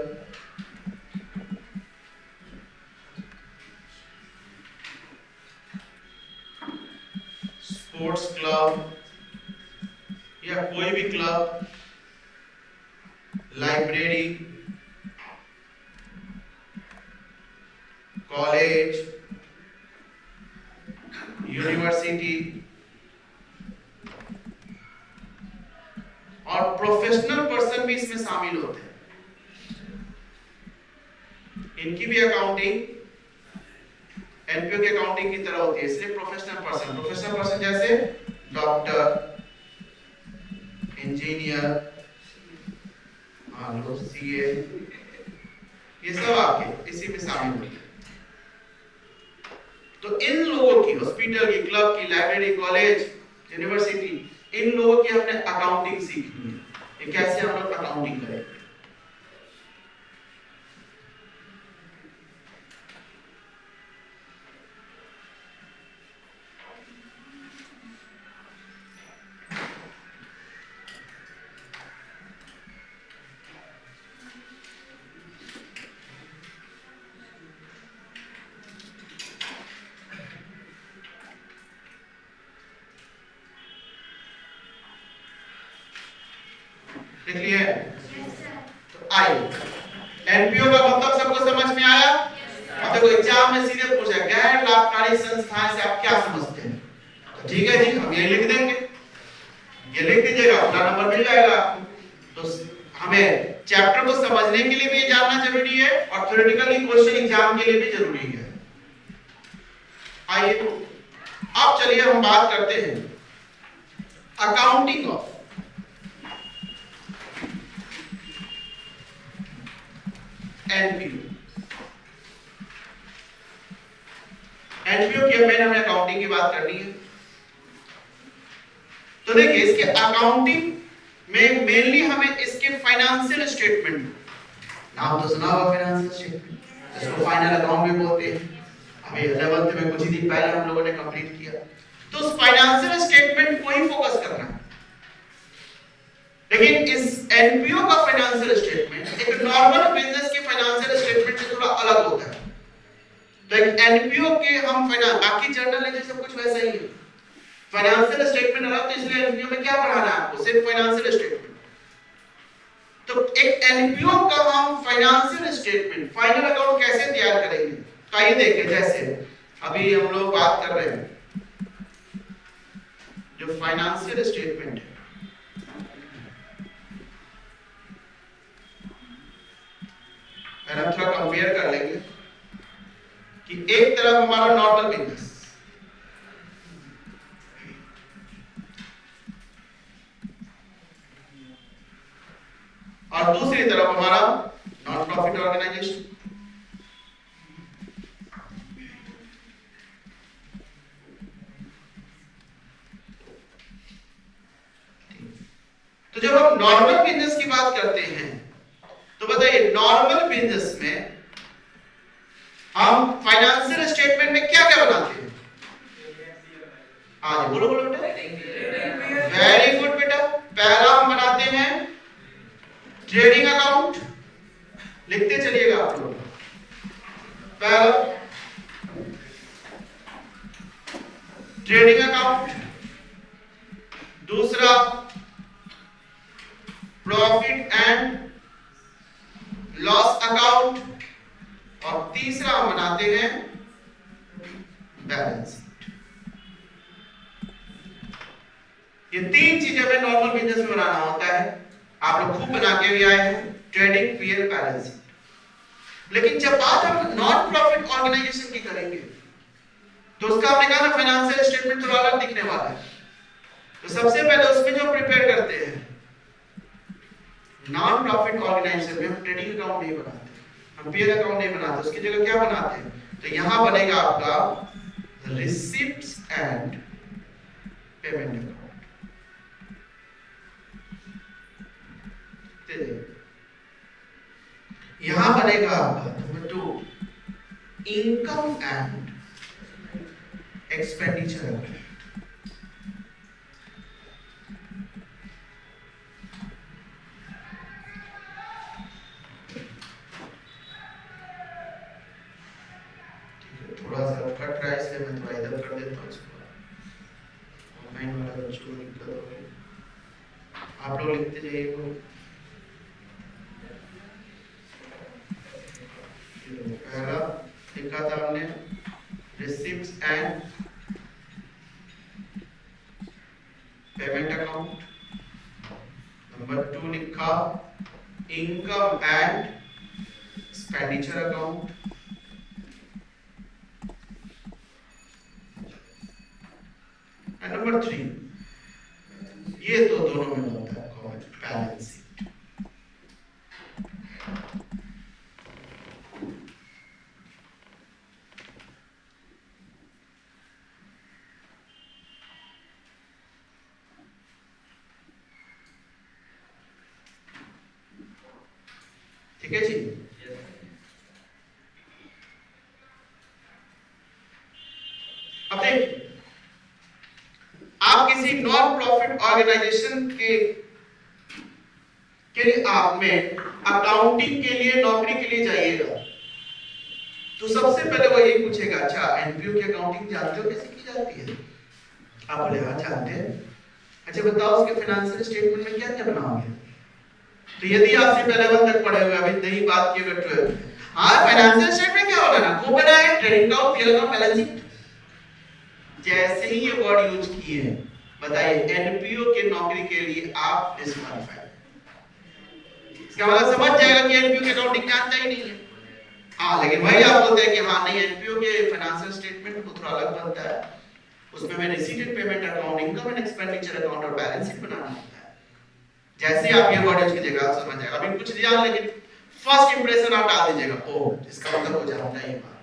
स्पोर्ट्स क्लब या कोई भी क्लब, लाइब्रेरी, कॉलेज, यूनिवर्सिटी और प्रोफेशनल पर्सन भी इसमें शामिल होते हैं। इनकी भी अकाउंटिंग एनपीओ की अकाउंटिंग की तरह होती है, इसलिए प्रोफेशनल पर्सन। प्रोफेशनल पर्सन जैसे डॉक्टर, इंजीनियर, सीए, ये सब आपके इसी में शामिल होते हैं। तो इन लोगों की, हॉस्पिटल की, क्लब की, लाइब्रेरी, कॉलेज यूनिवर्सिटी, इन लोगों की हमने अकाउंटिंग सीखनी है, ये कैसे हम लोग अकाउंटिंग करें। देख लिए? तो आइए, एनपीओ का मतलब सबको समझ में आया? अब देखो एग्जाम में सीधे पूछा गैर लाभकारी संस्थाएं से आप क्या समझते हैं, तो ठीक है जी हम ये लिख देंगे, ये लिख दीजिएगा, अपना नंबर मिल जाएगा आपको। तो हमें चैप्टर को समझने के लिए भी जानना जरूरी है और थ्योरेटिकली क्वेश्चन एग्जाम के लिए भी जरूरी है। आइए अब चलिए हम बात करते हैं अकाउंटिंग ऑफ एनपीओ। एनपीओ की हमें अकाउंटिंग की बात करनी है। तो देखिए इसके अकाउंटिंग में मेनली हमें इसके फाइनेंशियल स्टेटमेंट, नाम तो सुना होगा फाइनेंशियल स्टेटमेंट, जिसको फाइनल अकाउंट भी बोलते हैं। अभी 11th में कुछ ही दिन पहले हम लोगों ने कंप्लीट किया। तो उस फाइनेंशियल स्टेटमेंट को ही फोकस करना है। लेकिन इस एनपीओ का फाइनेंशियल स्टेटमेंट एक नॉर्मल बिजनेस के फाइनेंशियल स्टेटमेंट से थोड़ा अलग होता है। तो एक एनपीओ के हम फाइनेंस, बाकी जर्नल है सब कुछ वैसा ही है, फाइनेंशियल स्टेटमेंट अलग, तो इसलिए एनपीओ में क्या पढ़ाना है आपको, सिर्फ फाइनेंशियल स्टेटमेंट। तो एक एनपीओ का हम फाइनेंशियल स्टेटमेंट, फाइनल अकाउंट कैसे तैयार करेंगे, तो आइए देखें। जैसे अभी हम लोग बात कर रहे हैं जो फाइनेंशियल स्टेटमेंट है, हम थोड़ा कंपेयर कर लेंगे कि एक तरफ हमारा नॉर्मल बिजनेस, और दूसरी तरफ हमारा नॉन प्रॉफिट ऑर्गेनाइजेशन। तो जब हम नॉर्मल बिजनेस की बात करते हैं तो बताइए नॉर्मल बिजनेस में हम फाइनेंशियल स्टेटमेंट में क्या क्या बनाते हैं? हाँ बोलो बोलो बेटा। वेरी गुड बेटा। पहला हम बनाते हैं ट्रेडिंग अकाउंट, लिखते चलिएगा आप लोग। पहला ट्रेडिंग अकाउंट, दूसरा प्रॉफिट एंड लॉस अकाउंट, और तीसरा हम बनाते हैं बैलेंस शीट। ये तीन चीजें हमें नॉर्मल बिजनेस में बनाना होता है। आप लोग खूब बना के भी आए हैं, ट्रेडिंग, पीएल, बैलेंस शीट। लेकिन जब बात हम नॉन प्रॉफिट ऑर्गेनाइजेशन की करेंगे तो उसका हमने कहा ना फाइनेंशियल स्टेटमेंट थोड़ा अलग दिखने वाला है। तो सबसे पहले उसमें जो प्रिपेयर करते हैं नॉन प्रॉफिट ऑर्गेनाइजेशन में, हम ट्रेडिंग अकाउंट नहीं बनाते, हम पीएल अकाउंट नहीं बनाते, उसकी जगह क्या बनाते हैं? तो यहां बनेगा आपका रिसिप्ट्स एंड पेमेंट अकाउंट। यहां बनेगा आपका number 2 income and expenditure account. थोड़ा सा कट रहा है इसलिए मैं थोड़ा इधर कर देता हूँ इसको। ऑनलाइन वाला बच्चों को दिक्कत हो रही है, आप लोग लिखते जाइए वो। पहला लिखा था हमने receipts and payment account, number 2 लिखा income and expenditure account, number 3 ये तो दोनों में होता है कॉमन बैलेंस शीट। ठीक है जी। अब देखिए, आप किसी नॉन प्रॉफिट ऑर्गेनाइजेशन के लिए आप में अकाउंटिंग के लिए नौकरी के लिए जाइएगा तो सबसे पहले वो यही पूछेगा, अच्छा एनपीओ की अकाउंटिंग जानते हो कैसे की जाती है? आप बोले हाँ जानते हैं। अच्छा बताओ उसके फाइनेंशियल स्टेटमेंट में क्या क्या बनाओगे? तो यदि आप से पहले वन तक पढ़े हुए अभी नहीं बात किए बैठे हुए, हाँ फाइनेंशियल स्टेटमेंट क्या होगा ना, वो बना है trading account, PL account, balance sheet. जैसे ही ये वर्ड यूज किए, बताइए एनपीओ के नौकरी के लिए आप डिस्क्वालीफाइड। इसका मतलब समझ जाएगा कि एनपीओ की अकाउंटिंग जानता ही नहीं है। हाँ लेकिन वही आप बोलते हैं कि हाँ नहीं एनपीओ के फाइनेंशियल स्टेटमेंट को थोड़ा अलग बनता है, उसमें हमें receipted payment account, income and expenditure account और बैलेंस शीट बनाना होता है। जैसे आप ये वर्ड यूज कीजिएगा आप समझ जाएगा। अभी कुछ जान लेकिन फर्स्ट इंप्रेशन आप डाल दीजिएगा, ओह इसका मतलब हो जानता ही बात।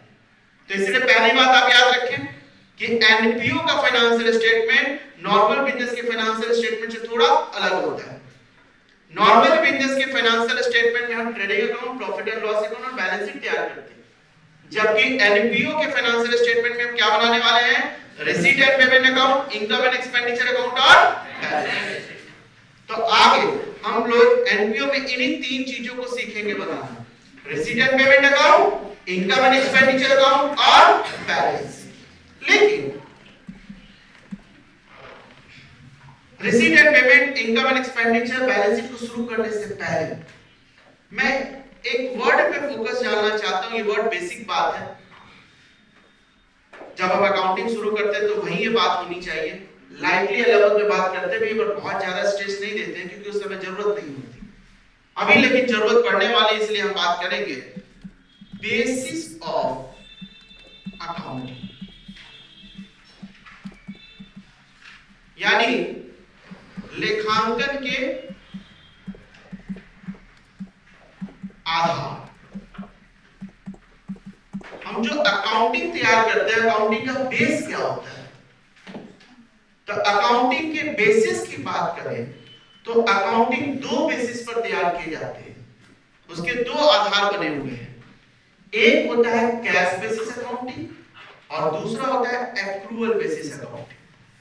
तो इसलिए पहली बात आप याद रखें कि एनपीओ का फाइनेंशियल स्टेटमेंट नॉर्मल बिजनेस के फाइनेंशियल स्टेटमेंट से थोड़ा अलग होता है। नॉर्मल बिजनेस के फाइनेंशियल स्टेटमेंट में हम trading account, profit and loss account और बैलेंस शीट तैयार करते हैं, जबकि एनपीओ के फाइनेंशियल स्टेटमेंट में हम क्या बनाने वाले हैं? Receipt and payment account, income and expenditure account और बैलेंस शीट। तो आगे हम लोग एनपीओ में इन्हीं तीन चीजों को सीखेंगे बनाना, receipt and payment account, income and expenditure account और बैलेंस शीट। लेकिन receipt and payment, income and expenditure, balance sheet को शुरू करने से पहले मैं एक वर्ड पे फोकस जानना चाहता हूं। ये वर्ड बेसिक बात है, जब हम अकाउंटिंग शुरू करते हैं तो वही ये बात होनी चाहिए। लाइटली लेवल पे बात करते भी पर बहुत ज्यादा स्ट्रेस नहीं देते हैं क्योंकि उस समय जरूरत नहीं होती। अभी लेकिन जरूरत पड़ने वाली, इसलिए हम बात करेंगे बेसिस ऑफ अकाउंटिंग, यानी लेखांकन के आधार। हम जो अकाउंटिंग तैयार करते हैं, अकाउंटिंग का बेस क्या होता है? तो अकाउंटिंग के बेसिस की बात करें तो अकाउंटिंग दो बेसिस पर तैयार किए जाते हैं, उसके दो आधार बने हुए हैं। एक होता है कैश बेसिस अकाउंटिंग और दूसरा होता है एक्रूअल बेसिस अकाउंटिंग।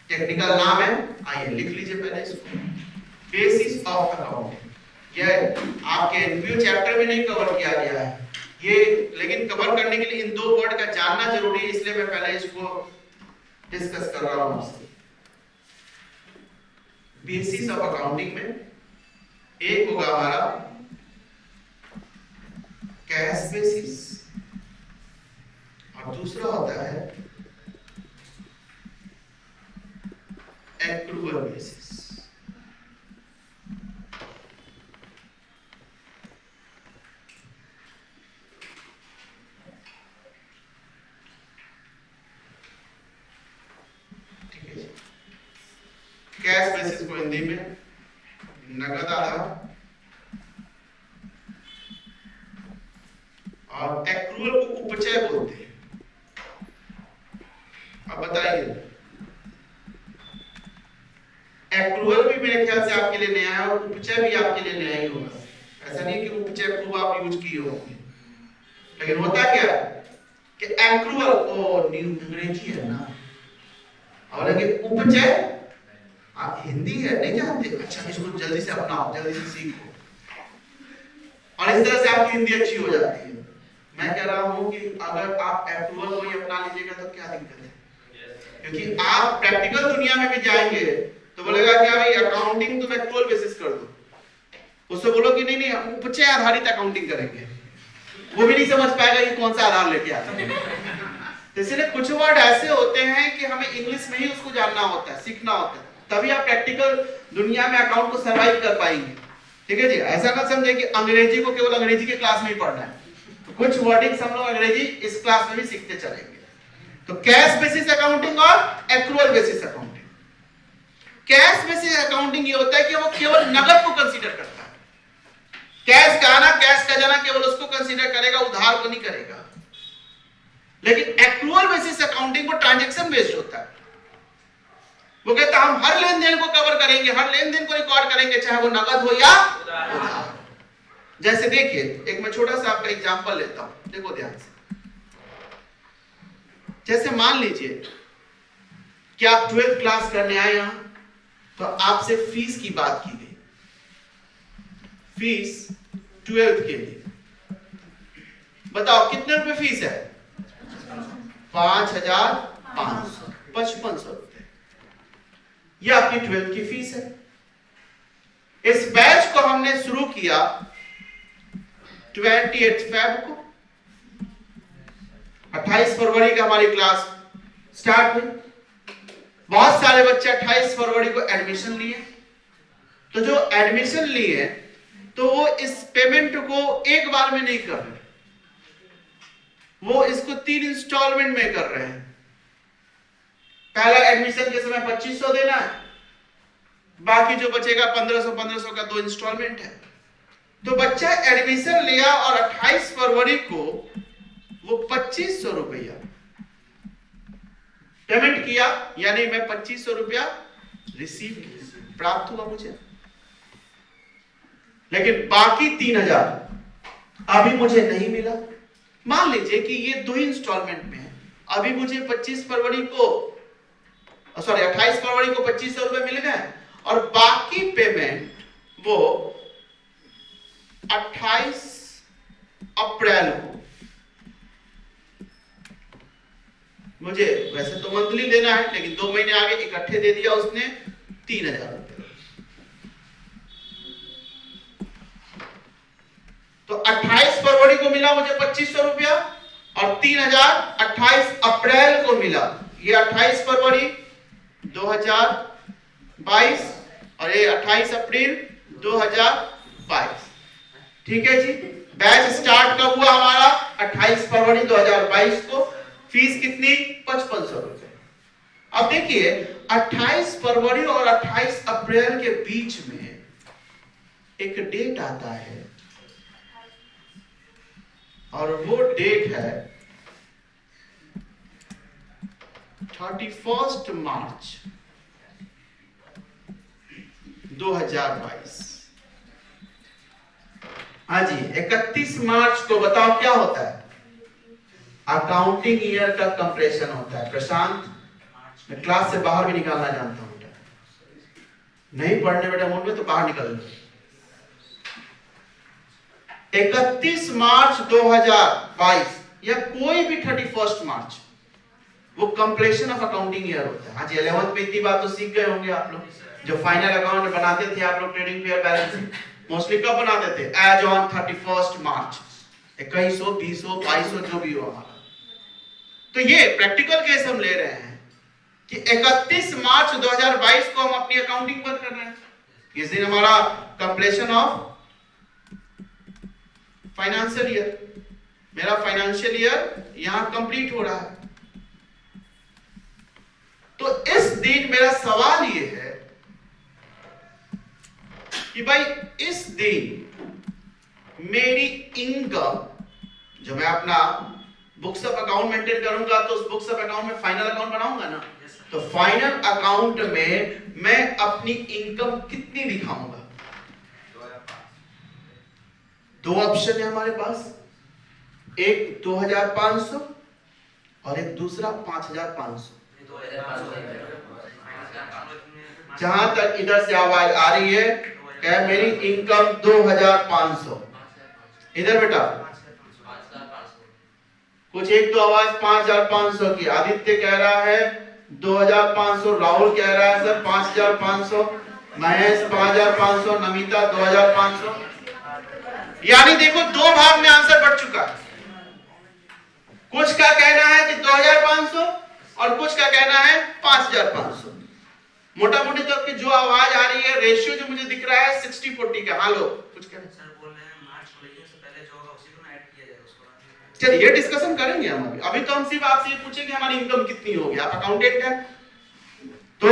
टेक्निकल नाम है, आइए लिख लीजिए पहले इसको, बेसिस ऑफ अकाउंटिंग। यह आपके एनपीओ चैप्टर में नहीं कवर किया गया है ये, लेकिन कवर करने के लिए इन दो वर्ड का जानना जरूरी है, इसलिए मैं पहले इसको डिस्कस कर रहा हूं आपसे। बेसिस ऑफ अकाउंटिंग में एक होगा हमारा कैश बेसिस और दूसरा होता है एक्रूअल बेसिस। ठीक है जी। कैश बेसिस को हिंदी में नगद आधार और एक्रूअल को उपचय बोलते हैं। अब बताइए, एक्रूअल भी मेरे ख्याल से आपके लिए नया है और उपचय भी आपके लिए नया ही होगा। ऐसा नहीं कि उपचय खूब आप यूज किए होंगे, लेकिन होता क्या है कि एक्रूअल ओ न्यू अंग्रेजी है ना, और लेकिन उपचय आप हिंदी है नहीं जानते, अच्छा इसको जल्दी से अपनाओ, जल्दी से सीखो और इस तरह से आपकी हिंदी अच्छी हो जाती है। मैं कह रहा हूं कि अगर आप एक्रूअल को ही अपना लीजिएगा तो क्या दिक्कत है, क्योंकि आप प्रैक्टिकल दुनिया में भी जाएंगे तो बोलेगा कि भाई अकाउंटिंग तुम एक्रूअल बेसिस कर दो, उससे बोलो कि नहीं नहीं हम उपचय आधारित अकाउंटिंग करेंगे, वो भी नहीं समझ पाएगा कि कौन सा आधार लेके आता है। तो इसलिए कुछ वर्ड ऐसे होते हैं कि हमें इंग्लिश में ही उसको जानना होता है, सीखना होता है, तभी आप प्रैक्टिकल दुनिया में अकाउंट को सर्वाइव कर पाएंगे। ठीक है जी, ऐसा ना समझे कि अंग्रेजी को केवल अंग्रेजी के क्लास में ही पढ़ना है, तो कुछ वर्डिंग्स हम लोग अंग्रेजी इस क्लास में भी सीखते चलेंगे। तो कैश बेसिस अकाउंटिंग और accrual basis accounting. Cash basis accounting ये होता है कि वो केवल नगद को कंसीडर करता है, कैश का आना कैश का जाना केवल उसको कंसीडर करेगा, उधार को नहीं करेगा। लेकिन एक्रूअल बेसिस अकाउंटिंग वो ट्रांजैक्शन बेस्ड होता है, वो कहता है हम हर लेन देन को कवर करेंगे, हर लेन देन को रिकॉर्ड करेंगे, चाहे वो नगद हो या उधार। जैसे देखिए, एक मैं छोटा सा आपका एग्जांपल लेता हूं, देखो ध्यान से। जैसे मान लीजिए कि आप 12th क्लास करने आए यहां, तो आपसे फीस की बात की गई, फीस 12th के लिए। बताओ कितने रुपए फीस है? 5,500, 5500 रुपए। यह आपकी 12th की फीस है। इस बैच को हमने शुरू किया 28 फेब को, 28 फरवरी का हमारी क्लास स्टार्ट हुई। बहुत सारे बच्चे 28 फरवरी को एडमिशन लिए। तो जो एडमिशन लिए तो वो इस पेमेंट को एक बार में नहीं कर रहे, वो इसको 3 इंस्टॉलमेंट में कर रहे हैं। पहला एडमिशन के समय 2500 देना है, बाकी जो बचेगा 1500 का 2 इंस्टॉलमेंट है। तो बच्चा एडमिशन लिया और 28 फरवरी को वो 2500 रुपया पेमेंट किया, यानी मैं 2500 रुपया रिसीव प्राप्त हुआ मुझे। लेकिन बाकी 3000 अभी मुझे नहीं मिला। मान लीजिए कि ये 2 इंस्टॉलमेंट में है। अभी मुझे 28 फरवरी को 2500 रुपए मिल गए और बाकी पेमेंट वो 28 अप्रैल को मुझे, वैसे तो मंथली देना है लेकिन 2 महीने आगे इकट्ठे दे दिया उसने 3000 रुपए। तो 28 फरवरी को मिला मुझे 2500 रुपया और 3000 28 अप्रैल को मिला। ये 28 फरवरी 2022 और ये 28 अप्रैल 2022। ठीक है जी। बैच स्टार्ट कब हुआ हमारा? 28 फरवरी 2022 को। फीस कितनी? 5500 रुपए। अब देखिए 28 फरवरी और 28 अप्रैल के बीच में एक डेट आता है और वो डेट है 31 मार्च 2022। हाँ जी, 31 मार्च को बताओ क्या होता है? अकाउंटिंग ईयर का कंप्रेशन होता है। प्रशांत, मैं क्लास से बाहर भी निकालना जानता हूं बेटा, नहीं पढ़ने बेटा मूड में तो बाहर निकल लो। 31 मार्च 2022 या कोई भी 31 मार्च वो कंप्लीशन ऑफ अकाउंटिंग ईयर होता है। आज 11th में इतनी बात तो सीख गए होंगे आप लोग। जो फाइनल अकाउंट बनाते थे आप लोग ट्रेडिंग पेयर बैलेंस मोस्टली कब बनाते थे? एज ऑन 31 मार्च 2100 2000 2200 जो भी हो हमारा। तो ये प्रैक्टिकल केस हम ले रहे हैं कि 31 मार्च 2022 को हम अपनी अकाउंटिंग बंद कर रहे हैं। इस दिन हमारा कंप्लीशन ऑफ फाइनेंशियल ईयर, मेरा फाइनेंशियल ईयर यहां कंप्लीट हो रहा है। तो इस दिन मेरा सवाल ये है कि भाई इस दिन मेरी इनकम, जो मैं अपना बुक्स ऑफ अकाउंट मेंटेन करूंगा तो उस बुक्स ऑफ अकाउंट में फाइनल अकाउंट बनाऊंगा ना, तो फाइनल अकाउंट में मैं अपनी इनकम कितनी दिखाऊंगा? 2 ऑप्शन है हमारे पास, एक 2500 और एक दूसरा 5500। जहां तक इधर से आवाज आ रही है क्या मेरी इनकम 2500, इधर बेटा कुछ एक तो आवाज 5500 की। आदित्य कह रहा है 2500, राहुल कह रहा है सर 5500, महेश 5500, नमिता 2500। यानी देखो 2 भाग में आंसर बढ़ चुका है। कुछ का कहना है कि 2500 और कुछ का कहना है 5500। मोटा मोटी तो आपकी जो आवाज आ रही है, रेशियो जो मुझे दिख रहा है 60-40 का। हाँ लोग कुछ कह रहे हैं? सर बोल रहे हैं मार्च खोलिए से पहले जो होगा उसी को ऐड किया जाएगा उसको। चलिए ये डिस्कशन करेंगे हम अभी तो हम सिर्फ आपसे ये पूछेंगे हमारी इनकम कितनी होगी। आप अकाउंटेंट हैं तो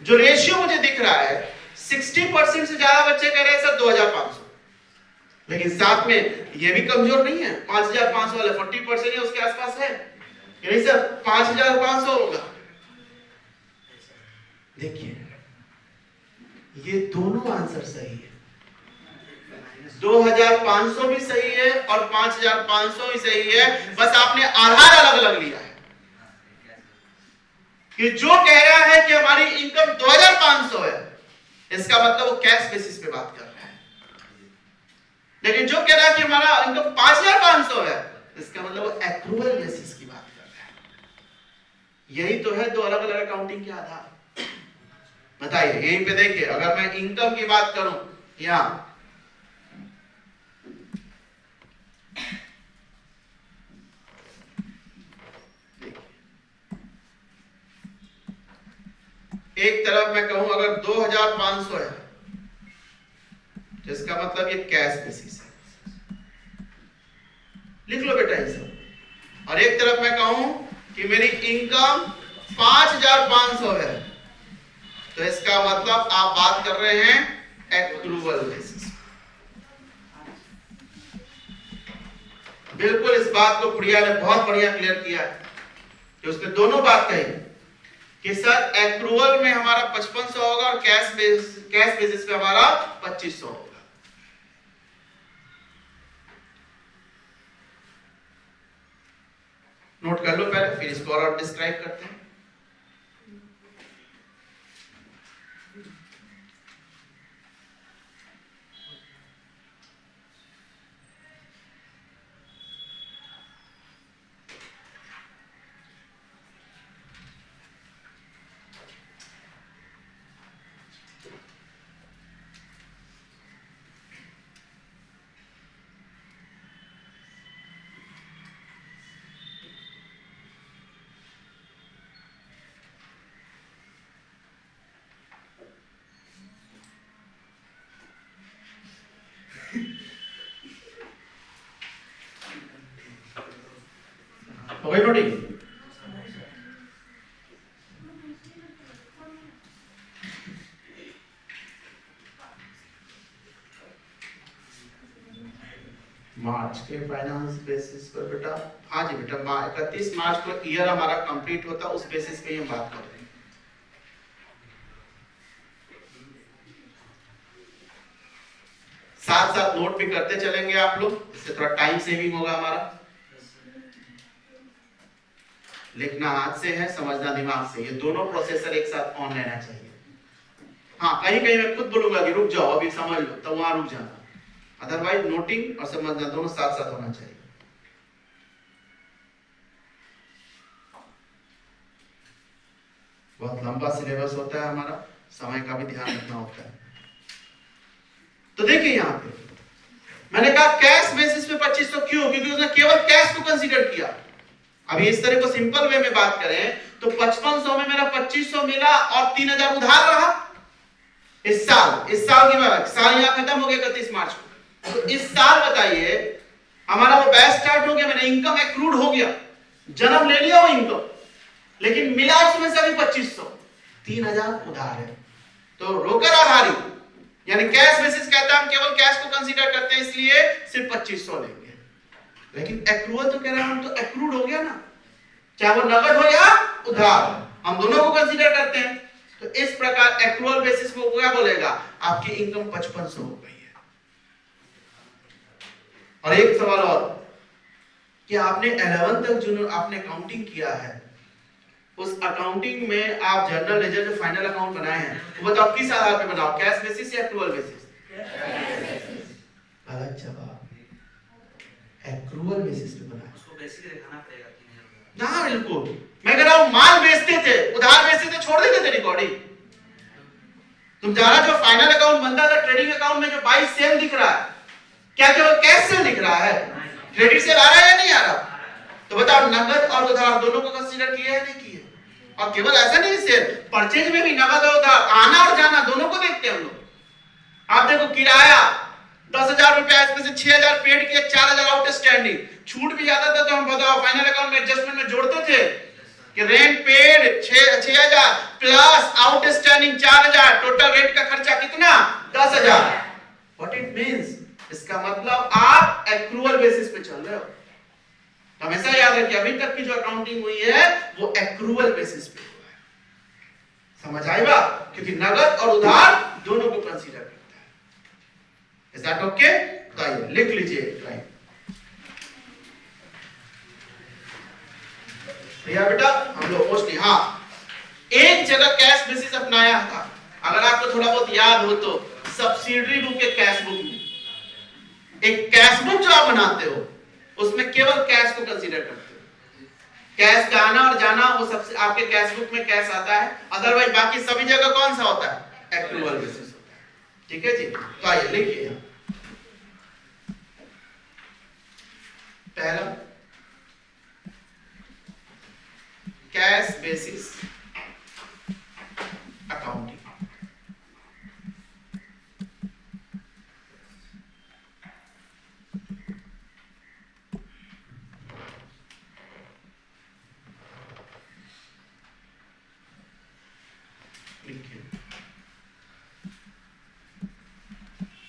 जो रेशियो मुझे दिख रहा है 60% से ज्यादा बच्चे कह रहे हैं सर 2500, लेकिन साथ में ये भी कमजोर नहीं है। 5500 वाले 40% है उसके आसपास है, यानी सर 5500 होगा। देखिए ये दोनों आंसर सही है। 2500 भी सही है और 5500 भी सही है, बस आपने आधार अलग अलग लिया है। कि जो कह रहा है कि हमारी इनकम 2500 है, इसका मतलब वो कैश बेसिस पे बात कर रहा है। लेकिन जो कह रहा है कि हमारा इनकम 5500 है, इसका मतलब वो एक्रूअल बेसिस की बात कर रहा है। यही तो है दो अलग अलग अकाउंटिंग के आधार। बताइए, यहीं पे देखिए, अगर मैं इनकम की बात करूं, यहां एक तरफ मैं कहूं अगर 2500 है, तो इसका मतलब ये कैश बेसिस है, लिख लो बेटा ये सब। और एक तरफ मैं कहूं कि मेरी इनकम 5500 है, तो इसका मतलब आप बात कर रहे हैं एक्रूअल बेसिस। बिल्कुल इस बात को प्रिया ने बहुत बढ़िया क्लियर किया है कि उसने दोनों बात कही कि सर एक्रूअल में हमारा 5500 होगा और कैश बेसिस पे हमारा 2500 होगा। नोट कर लो पहले, फिर इसको और डिस्क्राइब करते हैं। हो गई नोटिंग? मार्च के फाइनेंस बेसिस पर बेटा, हाँ जी बेटा, 31 मार्च को ईयर हमारा कंप्लीट होता, उस बेसिस पे हम बात कर रहे हैं। साथ साथ नोट भी करते चलेंगे आप लोग, इससे थोड़ा टाइम सेविंग होगा हमारा। लिखना हाथ से है, समझना दिमाग से, ये दोनों प्रोसेसर एक साथ ऑन रहना चाहिए। हाँ, कहीं कहीं मैं खुद बोलूंगा कि रुक जाओ अभी समझ लो, तो वहां रुक जाना, अदरवाइज नोटिंग और समझना दोनों साथ साथ होना चाहिए। बहुत लंबा सिलेबस होता है हमारा, समय का भी ध्यान रखना होता है। तो देखिए यहाँ पे मैंने कहा कैश बेसिस पे 2500 क्यों? क्योंकि उसने केवल कैश को कंसीडर किया। अभी इस तरह को सिंपल वे में बात करें तो 5500 में मेरा 2500 मिला और 3000 उधार रहा इस साल की बात, साल यहाँ खत्म हो गया 31 मार्च को। तो इस साल बताइए हमारा वो बैच स्टार्ट हो गया, मैंने इनकम एक्रूड हो गया, जन्म ले लिया वो इनकम, लेकिन मिला उसमें से अभी 2500, 3000 उधार है। तो रोकर आधारी यानी कैश बेसिस कहता है हम केवल कैश को कंसीडर करते हैं, इसलिए सिर्फ 2500 लेंगे। लेकिन एक्रूअल तो कह रहा हूं तो एक्रूड हो गया ना, चाहे वो नगद हो या उधार, हम दोनों को कंसीडर करते हैं। तो इस प्रकार एक्रूअल बेसिस को क्या बोलेगा, आपकी इनकम 5500 हो गई है। और एक सवाल और कि आपने 11 तक जो आपने अकाउंटिंग किया है, उस अकाउंटिंग में आप जनरल लेजर जो फाइनल अकाउंट बनाए हैं, वो बताओ किस आधार पे बनाओ, कैश बेसिस या एक्रूअल बेसिस? गलत जवाब, एक्रूअल बेसिस पे बनाया। उसको बेसिक दिखाना पड़ेगा 3000। ना बिल्कुल, मैं कह रहा हूं माल बेचते थे, उधार बेचते थे, छोड़ देते थे रिकॉर्डिंग। तुम जाना जो फाइनल अकाउंट बनता था, ट्रेडिंग अकाउंट में जो बाई सेल दिख रहा है, क्या केवल कैश सेल दिख रहा है? क्रेडिट सेल आ रहा है या नहीं आ रहा? तो बताओ नगद और उधार दोनों को कंसीडर किया है नहीं किया? और केवल ऐसा नहीं, सेल परचेज में भी नगद और उधार, आना और जाना दोनों को देखते हैं हम लोग। आप देखो किराया 10,000 रुपया, इसमें से 6,000 पेड किया, 4,000 आउटस्टैंडिंग, छूट भी जाता था तो हम बताओ फाइनल अकाउंट में एडजस्टमेंट में जोड़ते थे कि rent paid 6,000 plus outstanding 4,000, total rent का खर्चा कितना? 10,000। व्हाट इट मींस, इसका मतलब आप एक्रूअल बेसिस पे चल रहे हो। तो हमेशा याद रखिए अभी तक की जो अकाउंटिंग हुई है वो एक्रूअल बेसिस पे हुआ है। समझ आई बात? क्योंकि नगद और उधार दोनों को कंसीडर करता है। Is that okay? तो आइए लिख लीजिए एक लाइन। भैया बेटा हम लोग मोस्टली हाँ एक जगह कैश बेसिस अपनाया था, अगर आपको थोड़ा बहुत याद हो तो सब्सिडरी बुक के कैश बुक में एक कैश बुक जो आप बनाते हो उसमें केवल कैश को कंसीडर करते हो, कैश का आना और जाना वो सबसे आपके कैश बुक में कैश आता है, अदरवाइज बाकी सभी जगह कौन सा होता है एक्रूअल बेसिस होता है। ठीक है जी, तो आइए लिखिए पहला cash basis accounting.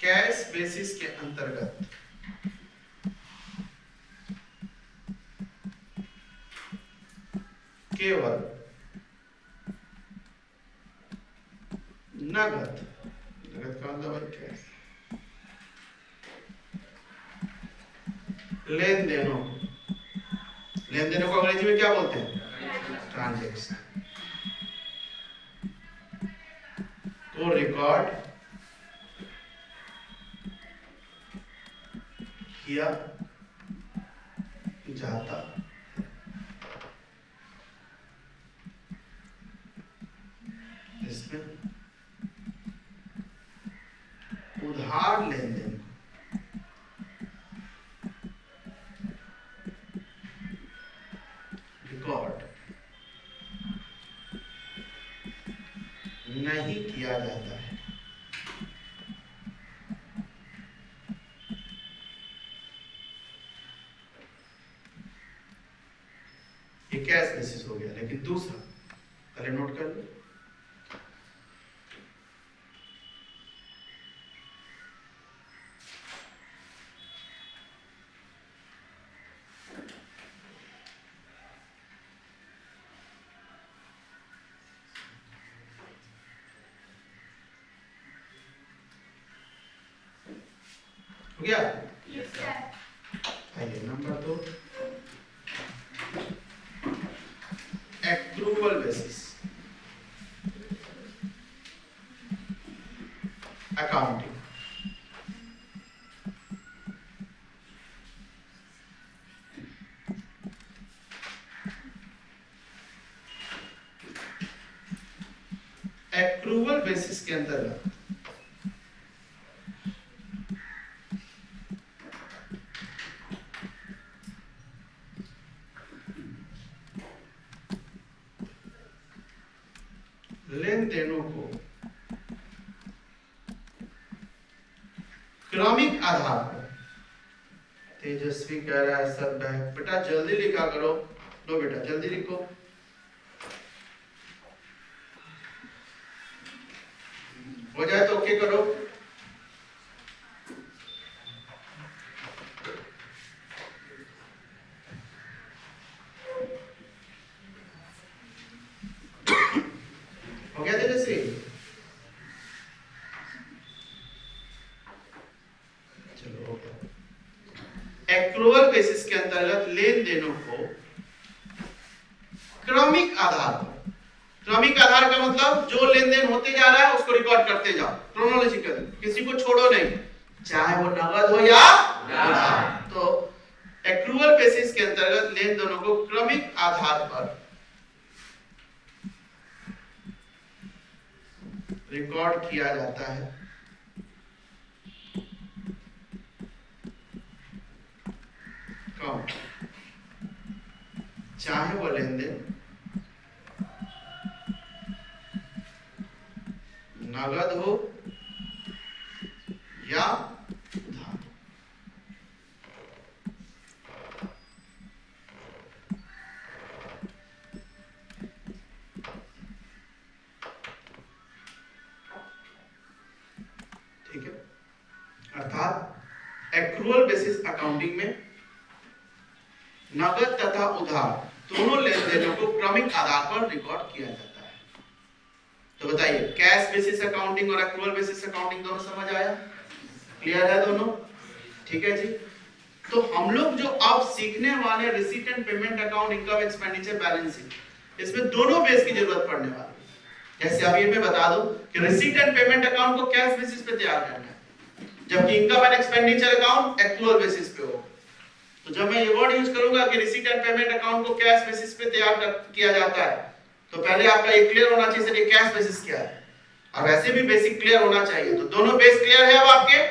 Cash basis के अंतर्गत केवल नगद का मतलब कैश लेन देनों को अंग्रेजी में क्या बोलते हैं ट्रांजैक्शन को रिकॉर्ड किया जाता इसमें उधार लेन देन रिकॉर्ड नहीं किया जाता है। ये कैश बेसिस हो गया, लेकिन दूसरा पहले नोट कर लो। हो गया? Yes, sir. आइए number 2 accrual basis accounting. Accrual basis के अंतर्गत लेन देनों को क्रमिक आधार पर, तेजस्वी कह रहा है सर बैंक, बेटा जल्दी लिखा करो, लो बेटा जल्दी लिखो। हो जाए तो ओके करो। हो गया तेजस्वी? चलो हो गया। एक्रूअल बेसिस के अंतर्गत लेन देनों को क्रमिक आधार पर, क्रमिक आधार का मतलब जो लेन देन होते जा रहा है उसको रिकॉर्ड करते जाओ क्रोनोलॉजिकल, किसी को छोड़ो नहीं, चाहे वो नगद हो या उधार। तो एक्रूअल बेसिस के अंतर्गत लेन देनों को क्रमिक आधार पर रिकॉर्ड किया जाता है। कब? चाहे वो लेन देन नगद हो या उधार। ठीक है, अर्थात एक्रूअल बेसिस अकाउंटिंग में नगद तथा उधार दोनों लेन देनों को क्रमिक आधार पर रिकॉर्ड किया जाता है। तो बताइए कैश बेसिस अकाउंटिंग और एक्रूअल बेसिस अकाउंटिंग दोनों समझ आया? क्लियर है दोनों? ठीक है जी। तो हम लोग जो अब सीखने वाले receipt and payment account, income expenditure balancing, इसमें दोनों बेस की जरूरत पड़ने वाली है। जैसे अभी मैं बता दूं कि रिसीट एंड पेमेंट अकाउंट को कैश बेसिस पे तैयार करना है, जबकि income and expenditure account actual basis पे होगा। तो जब मैं ये वर्ड यूज करूंगा कि रिसीट एंड पेमेंट अकाउंट को कैश बेसिस पे तैयार किया जाता है, तो पहले आपका ये क्लियर होना चाहिए सर ये कैश बेसिस क्या है, और वैसे भी बेसिक क्लियर होना चाहिए। तो दोनों बेस क्लियर है अब आपके,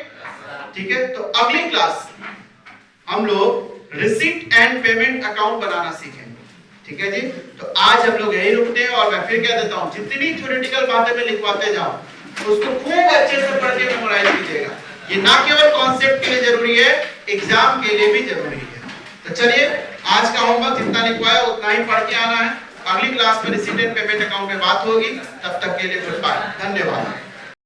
ठीक है। तो अगली क्लास हम लोग रिसीट एंड पेमेंट अकाउंट बनाना सीखेंगे, ठीक है जी। तो आज हम लोग यही रुकते हैं, और मैं फिर कह देता हूं जितनी थ्योरेटिकल बातें मैं लिखवाते जाऊं उसको खूब अच्छे से पढ़ के मेमोराइज कीजिएगा। ये ना केवल कॉन्सेप्ट के लिए जरूरी है, एग्जाम के लिए भी जरूरी है। तो चलिए आज का होमवर्क जितना लिखवाया उतना ही पढ़ के आना है। अगली क्लास में रिसीट एंड पेमेंट अकाउंट में बात होगी, तब तक के लिए गुड बाय, धन्यवाद।